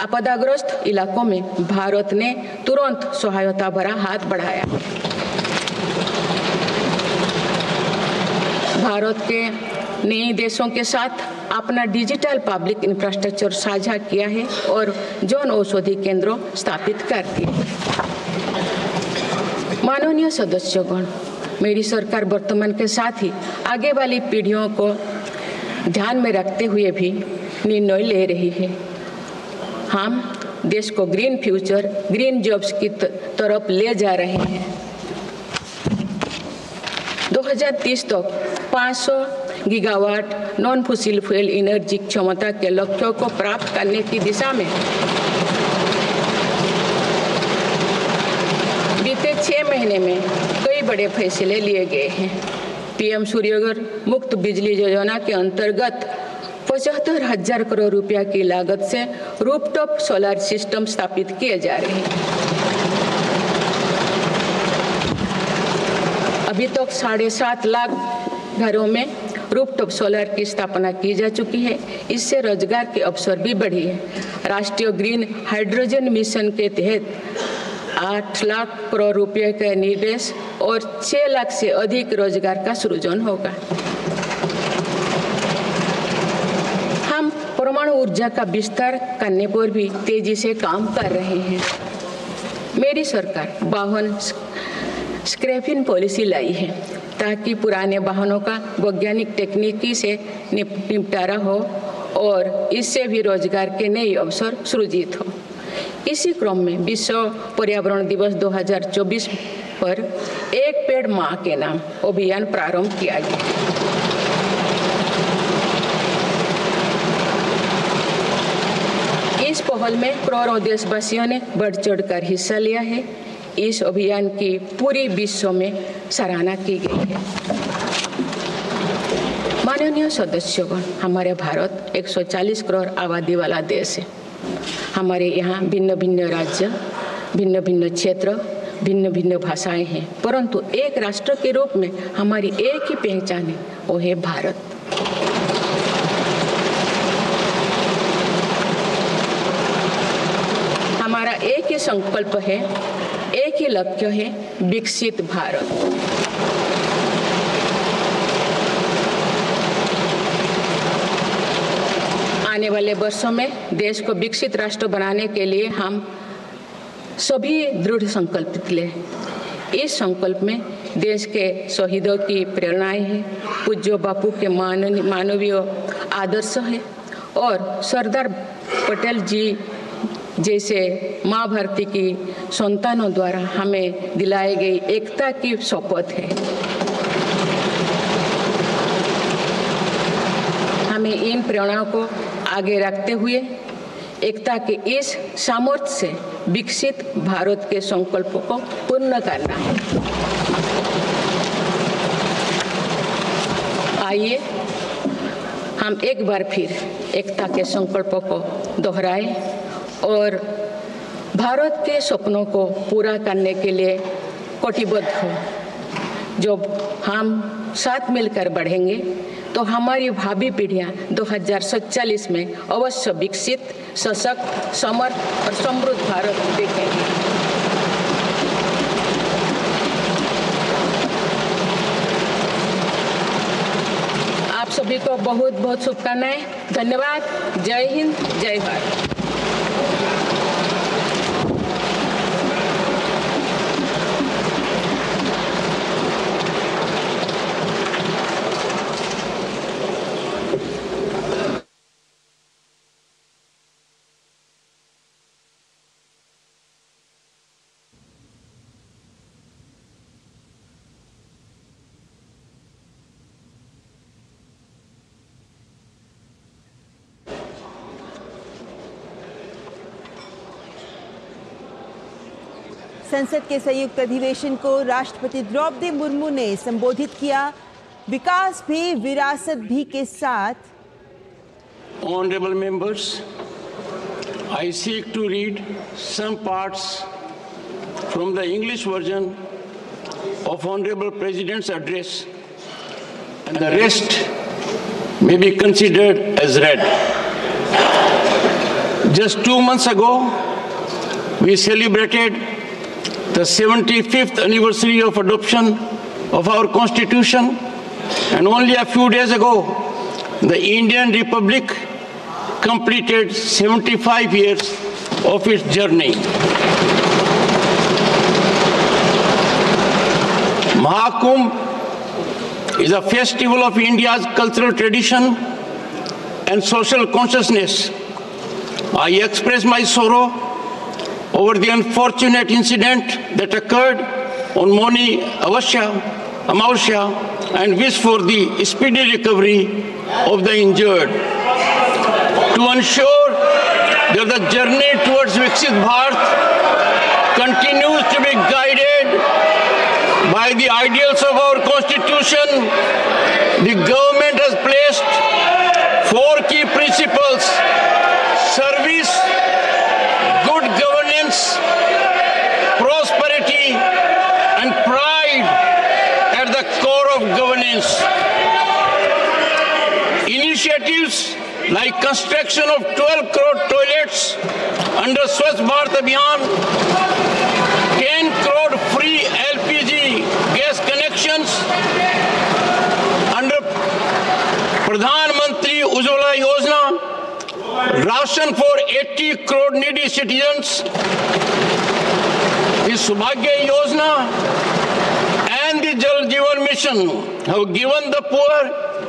आपदाग्रस्त इलाकों में भारत ने तुरंत सहायता भरा हाथ बढ़ाया। भारत के नए देशों के साथ अपना डिजिटल पब्लिक इंफ्रास्ट्रक्चर साझा किया है और जन औषधि केंद्र स्थापित कर दिए। माननीय सदस्यगण, मेरी सरकार वर्तमान के साथ ही आगे वाली पीढ़ियों को ध्यान में रखते हुए भी निर्णय ले रही है। हम देश को ग्रीन फ्यूचर, ग्रीन जॉब्स की तरफ ले जा रहे हैं। 2030 तक 500 gigawatt non fossil fuel energy क्षमता के लक्ष्यों को प्राप्त करने की दिशा में बीते 6 महीने में कई बड़े फैसले लिए गए हैं। पीएम सूर्यघर मुफ्त बिजली योजना के अंतर्गत 75,000 करोड़ रुपया की लागत से रूफटॉप सोलर सिस्टम स्थापित किए जा रहे हैं। अभी तक 7.5 लाख घरों में रूफटॉप सोलर की स्थापना की जा चुकी है। इससे रोजगार के अवसर भी बढ़ी है। राष्ट्रीय ग्रीन हाइड्रोजन मिशन के तहत 8 लाख करोड़ रुपये का निवेश और 6 लाख से अधिक रोजगार का सृजन होगा। हम परमाणु ऊर्जा का विस्तार करने पर भी तेजी से काम कर रहे हैं। मेरी सरकार वाहन स्क्रैपिंग पॉलिसी लाई है ताकि पुराने वाहनों का वैज्ञानिक तकनीकी से निपटारा हो और इससे भी रोजगार के नए अवसर सृजित हो। इसी क्रम में विश्व पर्यावरण दिवस 2024 पर एक पेड़ मां के नाम अभियान प्रारंभ किया गया। इस पहल में करोड़ों देशवासियों ने बढ़ चढ़कर हिस्सा लिया है। इस अभियान की पूरी विश्व में सराहना की गई है। माननीय सदस्यगण, हमारे भारत 140 करोड़ आबादी वाला देश है। हमारे यहाँ भिन्न भिन्न राज्य, भिन्न भिन्न क्षेत्र, भिन्न भिन्न भाषाएं हैं, परंतु एक राष्ट्र के रूप में हमारी एक ही पहचान है, वो है भारत। हमारा एक ही संकल्प है, एक ही लक्ष्य है, विकसित भारत। आने वाले वर्षों में देश को विकसित राष्ट्र बनाने के लिए हम सभी दृढ़ संकल्पित लें। इस संकल्प में देश के शहीदों की प्रेरणाएं हैं, पूज्य बापू के मानवीय आदर्श है और सरदार पटेल जी जैसे माँ भारती की संतानों द्वारा हमें दिलाई गई एकता की शपथ है। हमें इन प्रेरणाओं को आगे रखते हुए एकता के इस सामर्थ्य से विकसित भारत के संकल्प को पूर्ण करना है। आइए हम एक बार फिर एकता के संकल्प को दोहराएं और भारत के सपनों को पूरा करने के लिए कटिबद्ध हो। जब हम साथ मिलकर बढ़ेंगे तो हमारी भावी पीढ़ियां 2047 में अवश्य विकसित, सशक्त, समर्थ और समृद्ध भारत देखेंगी। आप सभी को बहुत बहुत शुभकामनाएं। धन्यवाद। जय हिंद, जय भारत। संसद के संयुक्त अधिवेशन को राष्ट्रपति द्रौपदी मुर्मू ने संबोधित किया। विकास भी विरासत भी के साथ। Honorable members, I seek to read some parts from the English version of Honorable President's address, and the rest may be considered as read. Just 2 months ago, we celebrated the 75th anniversary of adoption of our Constitution, and only a few days ago, the Indian Republic completed 75 years of its journey. Mahakumbh is a festival of India's cultural tradition and social consciousness. I express my sorrow over the unfortunate incident that occurred on Moni Amavasya and wish for the speedy recovery of the injured. To ensure that the journey towards Viksit Bharat continues to be guided by the ideals of our Constitution, the government has placed 4 key principles: service, good governance, prosperity, and pride at the core of governance. Initiatives like construction of 12 crore toilets under Swachh Bharat Abhiyan, 10 crore free LPG gas connections under Pradhan Mantri Ujjwala Yojana, ration for 80 crore needy citizens, the Subhagya Yojana and the Jal Jeevan Mission have given the poor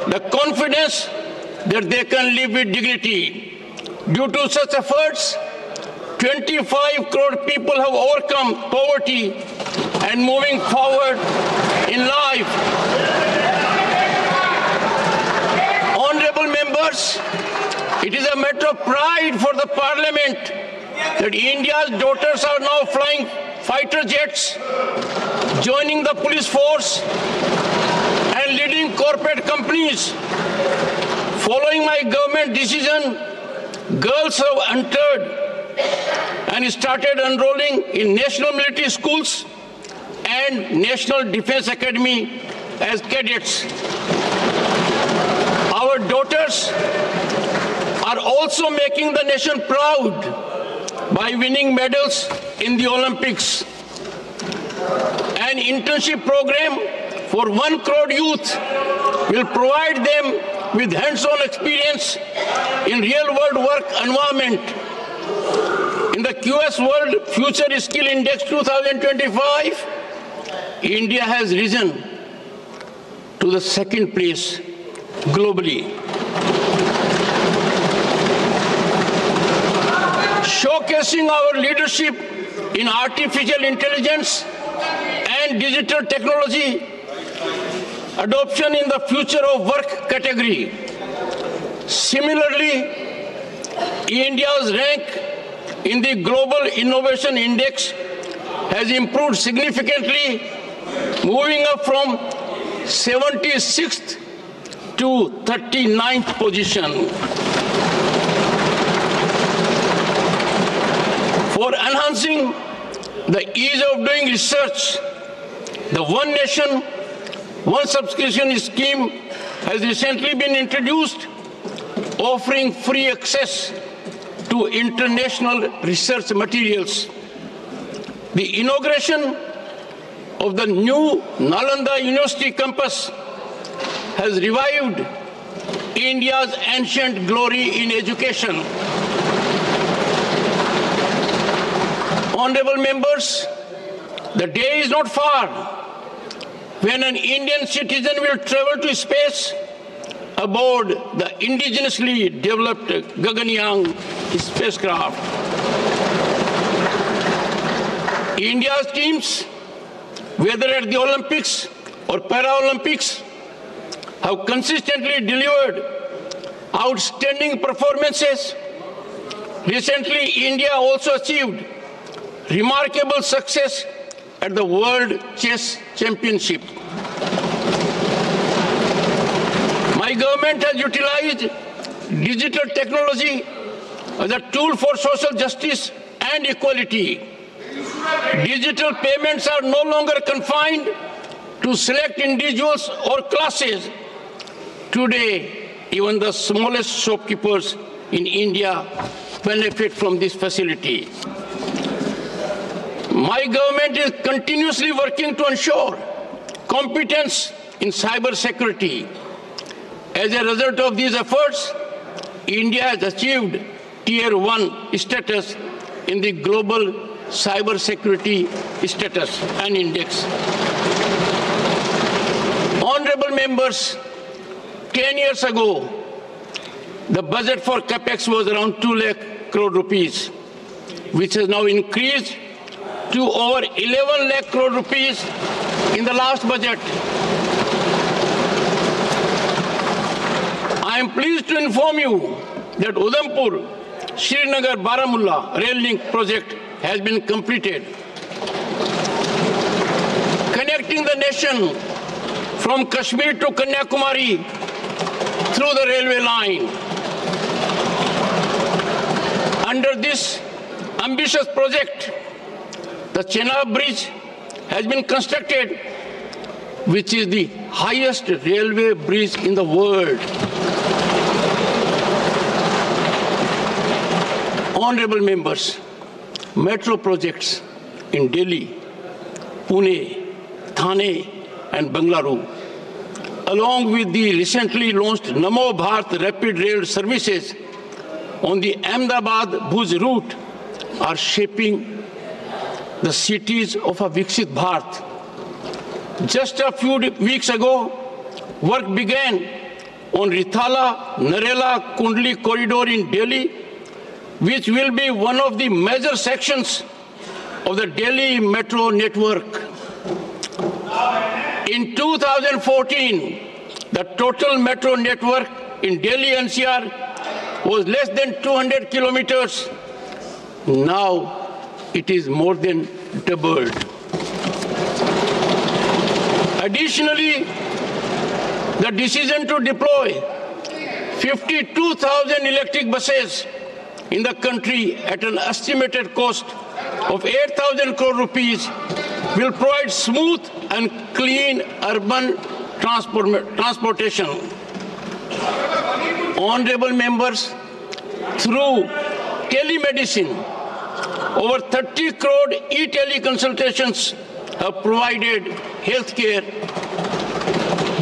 the confidence that they can live with dignity. Due to such efforts, 25 crore people have overcome poverty and moving forward in life. Honorable members, it is a matter of pride for the Parliament that India's daughters are now flying fighter jets, joining the police force and leading corporate companies. Following my government decision, girls have entered and started enrolling in national military schools and National Defense Academy as cadets. Our daughters are also making the nation proud by winning medals in the Olympics. An internship program for 1 crore youth will provide them with hands-on experience in real-world work environment. In the QS World Future Skill Index 2025, India has risen to the 2nd place globally. Showcasing our leadership in artificial intelligence and digital technology, adoption in the future of work category. Similarly, India's rank in the Global Innovation Index has improved significantly, moving up from 76th to 39th position. For enhancing the ease of doing research, the One Nation, One Subscription scheme has recently been introduced, offering free access to international research materials. The inauguration of the new Nalanda University campus has revived India's ancient glory in education. Honorable members, the day is not far when an Indian citizen will travel to space aboard the indigenously developed Gaganyaan spacecraft. India's teams, whether at the Olympics or Paralympics, have consistently delivered outstanding performances. Recently, India also achieved remarkable success at the World Chess Championship. My government has utilized digital technology as a tool for social justice and equality. Digital payments are no longer confined to select individuals or classes. Today, even the smallest shopkeepers in India benefit from this facility. My government is continuously working to ensure competence in cyber security. As a result of these efforts, India has achieved Tier 1 status in the Global Cyber Security Status and Index. Honorable members, 10 years ago, the budget for CAPEX was around 2 lakh crore rupees, which has now increased to over 11 lakh crore rupees in the last budget. I am pleased to inform you that Udhampur, Srinagar, Baramulla rail link project has been completed, connecting the nation from Kashmir to Kanyakumari through the railway line. Under this ambitious project, the Chenab Bridge has been constructed, which is the highest railway bridge in the world. Honorable members, metro projects in Delhi, Pune, Thane, and Bengaluru, along with the recently launched Namo Bharat rapid rail services on the Ahmedabad-Bhuj route, are shaping the cities of a Viksit Bharat. Just a few weeks ago, work began on Rithala-Narela-Kundli corridor in Delhi, which will be one of the major sections of the Delhi metro network. In 2014, the total metro network in Delhi NCR was less than 200 kilometers. Now it is more than doubled. Additionally, the decision to deploy 52,000 electric buses in the country at an estimated cost of 8,000 crore rupees will provide smooth and clean urban transportation. Honorable members, through telemedicine, over 30 crore e-teleconsultations have provided healthcare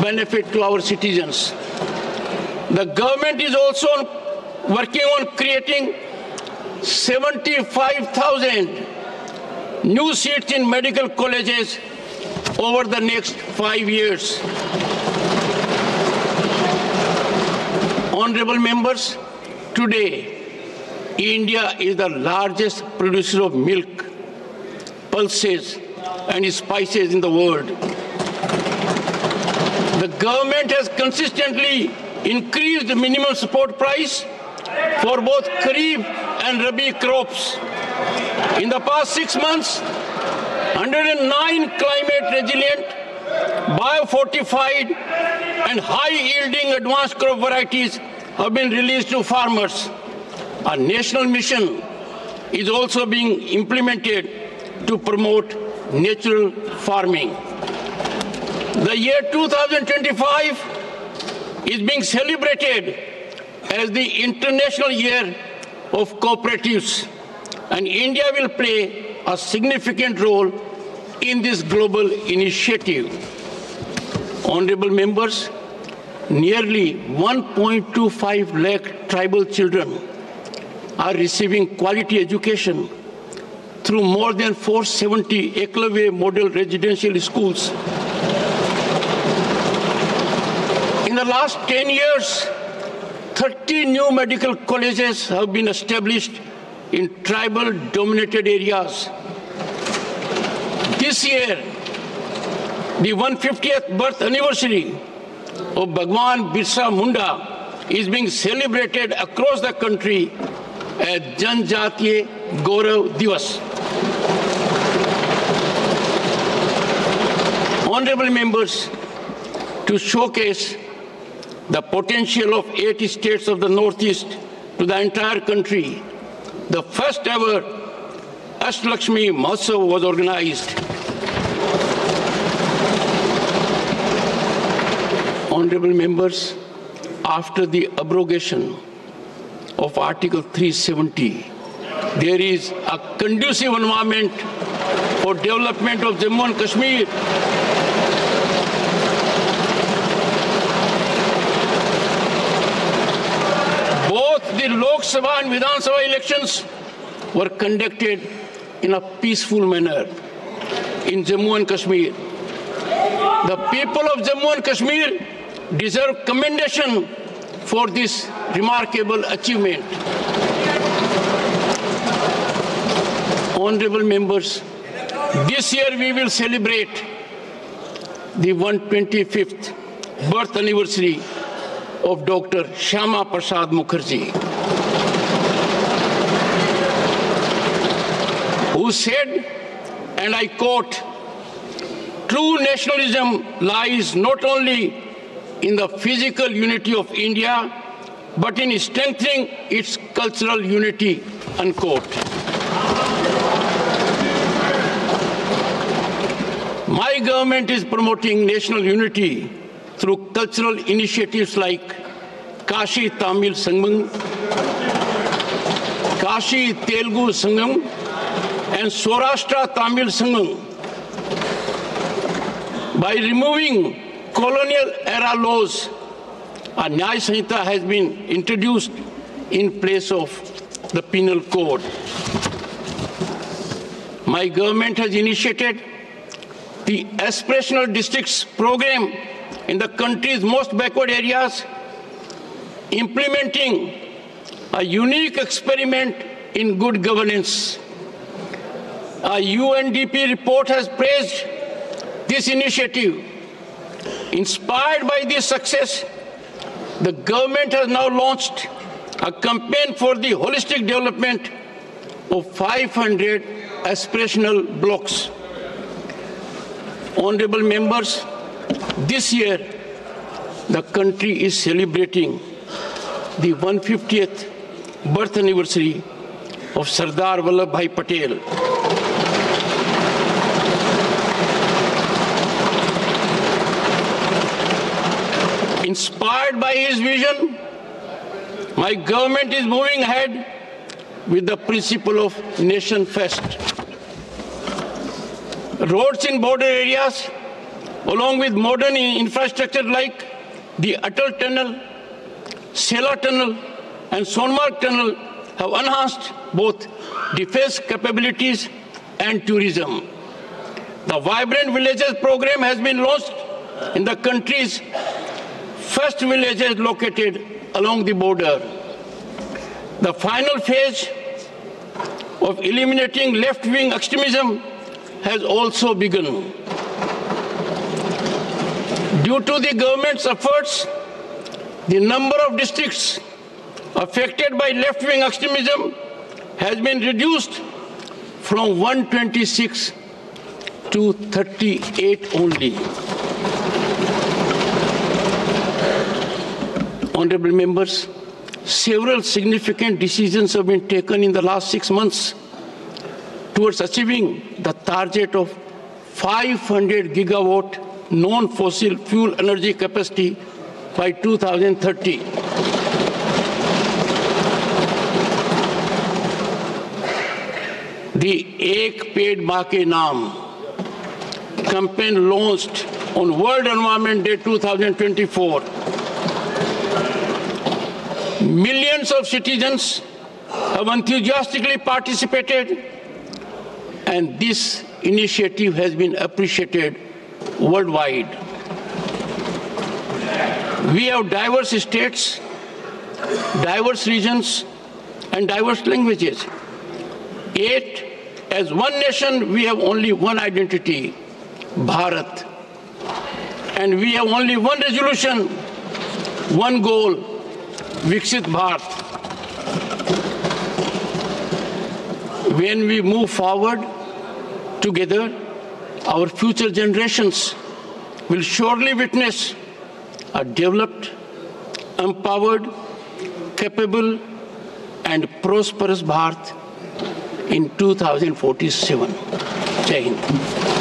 benefit to our citizens. The government is also working on creating 75,000 new seats in medical colleges over the next 5 years. Honorable members, today, India is the largest producer of milk, pulses, and spices in the world. The government has consistently increased the minimum support price for both Kharif and Rabi crops. In the past 6 months, 109 climate-resilient, biofortified, and high-yielding advanced crop varieties have been released to farmers. A national mission is also being implemented to promote natural farming. The year 2025 is being celebrated as the International Year of Cooperatives, and India will play a significant role in this global initiative. Honorable members, nearly 1.25 lakh tribal children are receiving quality education through more than 470 Eklavya model residential schools. In the last 10 years, 30 new medical colleges have been established in tribal-dominated areas. This year, the 150th birth anniversary of Bhagwan Birsa Munda is being celebrated across the country as Janjatiya Gaurav Divas. Honorable members, to showcase the potential of 8 states of the Northeast to the entire country, the first ever Ashtalakshmi Mahotsav was organized. Honorable members, after the abrogation of Article 370, there is a conducive environment for development of Jammu and Kashmir. Both the Lok Sabha and Vidhan Sabha elections were conducted in a peaceful manner in Jammu and Kashmir. The people of Jammu and Kashmir deserve commendation for this remarkable achievement. Honorable members, this year we will celebrate the 125th birth anniversary of Dr. Shyama Prasad Mukherjee, who said, and I quote, "True nationalism lies not only in the physical unity of India, but in strengthening its cultural unity, unquote. My government is promoting national unity through cultural initiatives like Kashi Tamil Sangam, Kashi Telugu Sangam, and Saurashtra Tamil Sangam. By removing colonial era laws, a Nyaya Sanhita has been introduced in place of the penal code. My government has initiated the Aspirational Districts program in the country's most backward areas, implementing a unique experiment in good governance. A UNDP report has praised this initiative. Inspired by this success, the government has now launched a campaign for the holistic development of 500 aspirational blocks. Honorable members, this year the country is celebrating the 150th birth anniversary of Sardar Vallabhbhai Patel. Inspired by his vision, my government is moving ahead with the principle of Nation First. Roads in border areas, along with modern infrastructure like the Atal Tunnel, Sela Tunnel, and Sonmarg Tunnel, have enhanced both defense capabilities and tourism. The Vibrant Villages program has been launched in the country's first villages located along the border. The final phase of eliminating left-wing extremism has also begun. Due to the government's efforts, the number of districts affected by left-wing extremism has been reduced from 126 to 38 only. Honorable members, several significant decisions have been taken in the last 6 months towards achieving the target of 500 gigawatt non-fossil fuel energy capacity by 2030. The Ek Ped Maa Ke Naam campaign launched on World Environment Day 2024. Millions of citizens have enthusiastically participated, and this initiative has been appreciated worldwide. We have diverse states, diverse regions, and diverse languages. Yet, as one nation, we have only one identity, Bharat. And we have only one resolution, one goal, Viksit Bharat. When we move forward together, our future generations will surely witness a developed, empowered, capable, and prosperous Bharat in 2047. Jai Hind.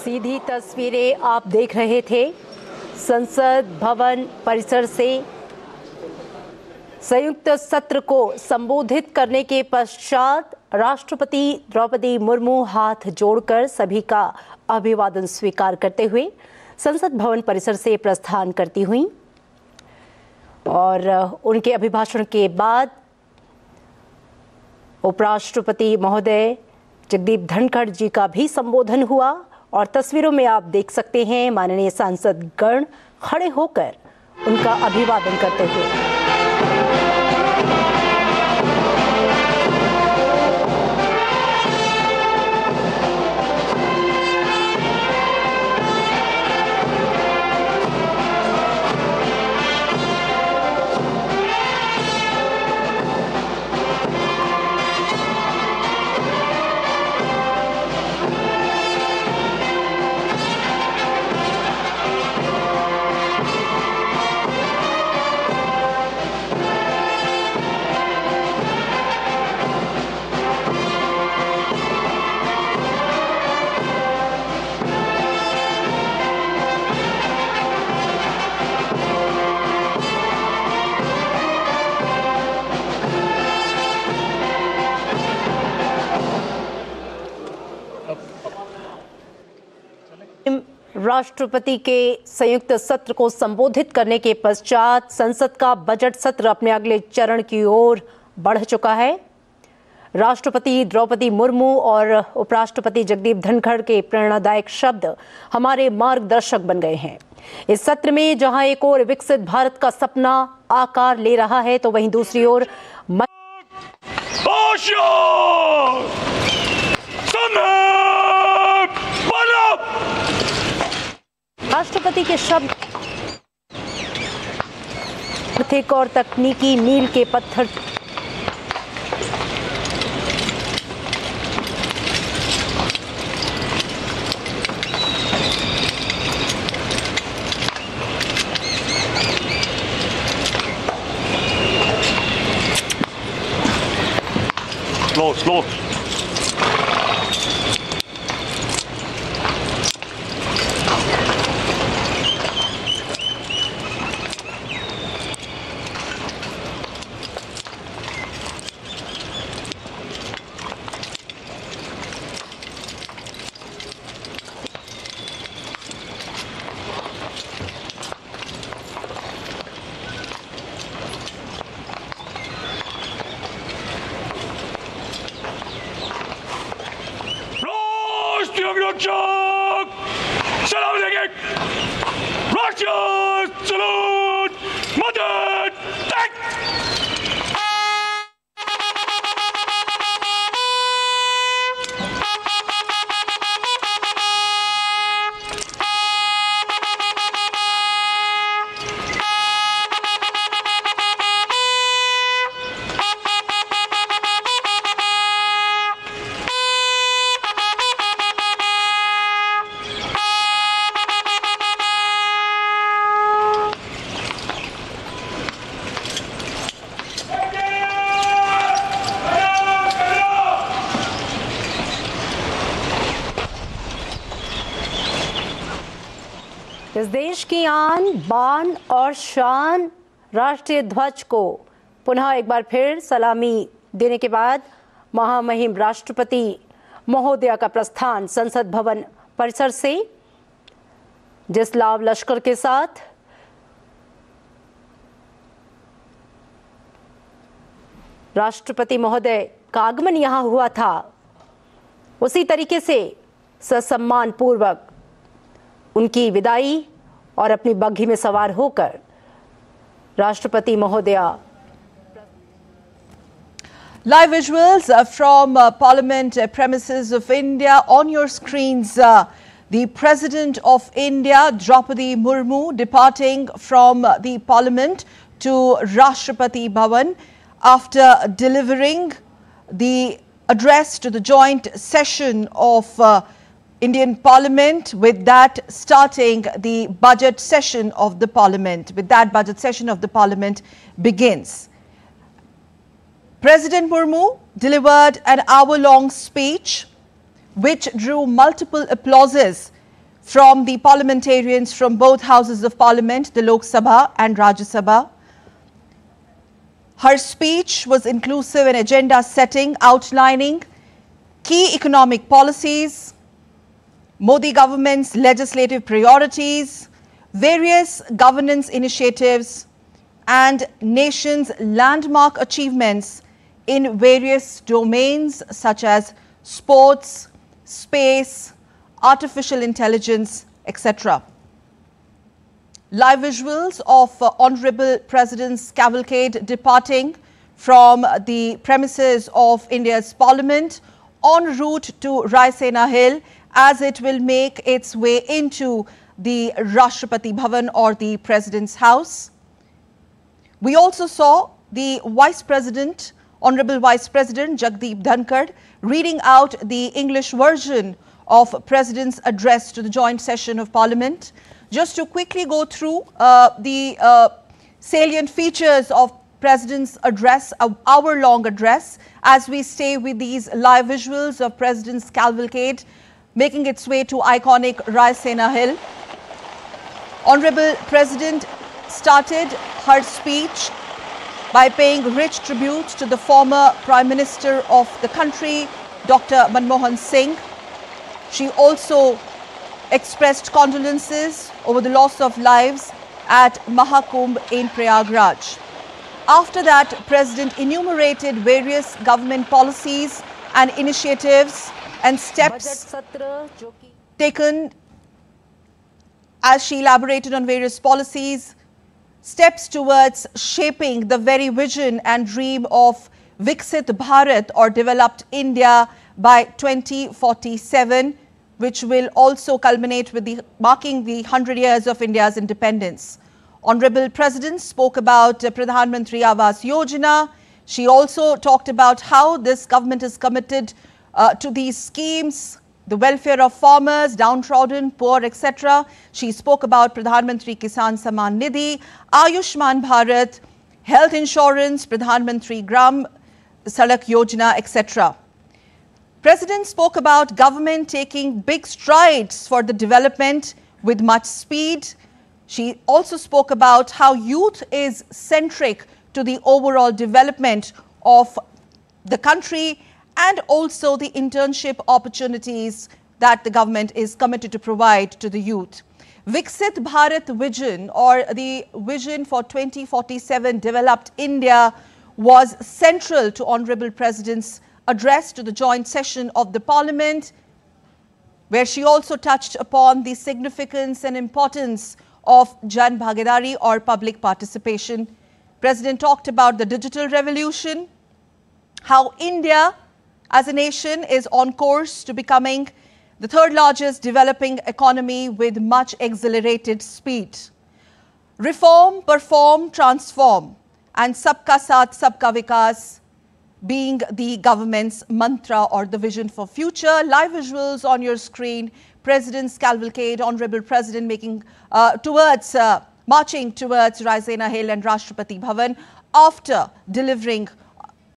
सीधी तस्वीरें आप देख रहे थे संसद भवन परिसर से संयुक्त सत्र को संबोधित करने के पश्चात राष्ट्रपति द्रौपदी मुर्मू हाथ जोड़कर सभी का अभिवादन स्वीकार करते हुए संसद भवन परिसर से प्रस्थान करती हुई और उनके अभिभाषण के बाद उपराष्ट्रपति महोदय जगदीप धनखड़ जी का भी संबोधन हुआ और तस्वीरों में आप देख सकते हैं माननीय सांसद गण खड़े होकर उनका अभिवादन करते हुए। राष्ट्रपति के संयुक्त सत्र को संबोधित करने के पश्चात संसद का बजट सत्र अपने अगले चरण की ओर बढ़ चुका है। राष्ट्रपति द्रौपदी मुर्मू और उपराष्ट्रपति जगदीप धनखड़ के प्रेरणादायक शब्द हमारे मार्गदर्शक बन गए हैं। इस सत्र में जहां एक ओर विकसित भारत का सपना आकार ले रहा है तो वहीं दूसरी ओर राष्ट्रपति के शब्द आर्थिक और तकनीकी मील के पत्थर slow. इस देश की आन बान और शान राष्ट्रीय ध्वज को पुनः एक बार फिर सलामी देने के बाद महामहिम राष्ट्रपति महोदया का प्रस्थान संसद भवन परिसर से जिस लाव लश्कर के साथ राष्ट्रपति महोदय का आगमन यहां हुआ था उसी तरीके से ससम्मान पूर्वक उनकी विदाई और अपनी बग्घी में सवार होकर राष्ट्रपति महोदया। Live visuals from Parliament premises of India on your screens. The President of India, Draupadi Murmu, departing from the Parliament to Rashtrapati Bhavan after delivering the address to the joint session of Indian Parliament, with that starting the budget session of the Parliament. With that, budget session of the Parliament begins. President Murmu delivered an hour-long speech which drew multiple applauses from the parliamentarians from both houses of parliament, the Lok Sabha and Rajya Sabha. Her speech was inclusive in agenda setting, outlining key economic policies, Modi government's legislative priorities, various governance initiatives, and nation's landmark achievements in various domains such as sports, space, artificial intelligence, etc. Live visuals of Honorable President's cavalcade departing from the premises of India's Parliament en route to Raisena Hill as it will make its way into the Rashtrapati Bhavan or the President's house. We also saw the Vice President, Honorable Vice President Jagdeep Dhankar, reading out the English version of President's address to the joint session of Parliament. Just to quickly go through the salient features of President's address, an hour-long address, as we stay with these live visuals of President's cavalcade making its way to iconic Raisena Hill. Honorable President started her speech by paying rich tribute to the former Prime Minister of the country, Dr. Manmohan Singh. She also expressed condolences over the loss of lives at Mahakumbh in Prayagraj. After that, President enumerated various government policies and initiatives and steps taken as she elaborated on various policies, steps towards shaping the very vision and dream of Viksit Bharat or developed India by 2047, which will also culminate with marking the 100 years of India's independence. Honorable President spoke about Pradhan Mantri Awas Yojana. She also talked about how this government is committed to these schemes, the welfare of farmers, downtrodden, poor, etc. She spoke about Pradhan Mantri Kisan Samman Nidhi, Ayushman Bharat, health insurance, Pradhan Mantri Gram Sadak Yojana, etc. President spoke about government taking big strides for the development with much speed. She also spoke about how youth is centric to the overall development of the country and also the internship opportunities that the government is committed to provide to the youth. Viksit Bharat vision or the vision for 2047 developed India was central to Honorable President's address to the joint session of the Parliament, where she also touched upon the significance and importance of Jan Bhagidari or public participation. President talked about the digital revolution, how India as a nation is on course to becoming the third largest developing economy with much accelerated speed. Reform, perform, transform, and Sabka Saath, Sabka Vikas being the government's mantra or the vision for future. Live visuals on your screen. President's cavalcade, Honorable President making marching towards Raisena Hill and Rashtrapati Bhavan after delivering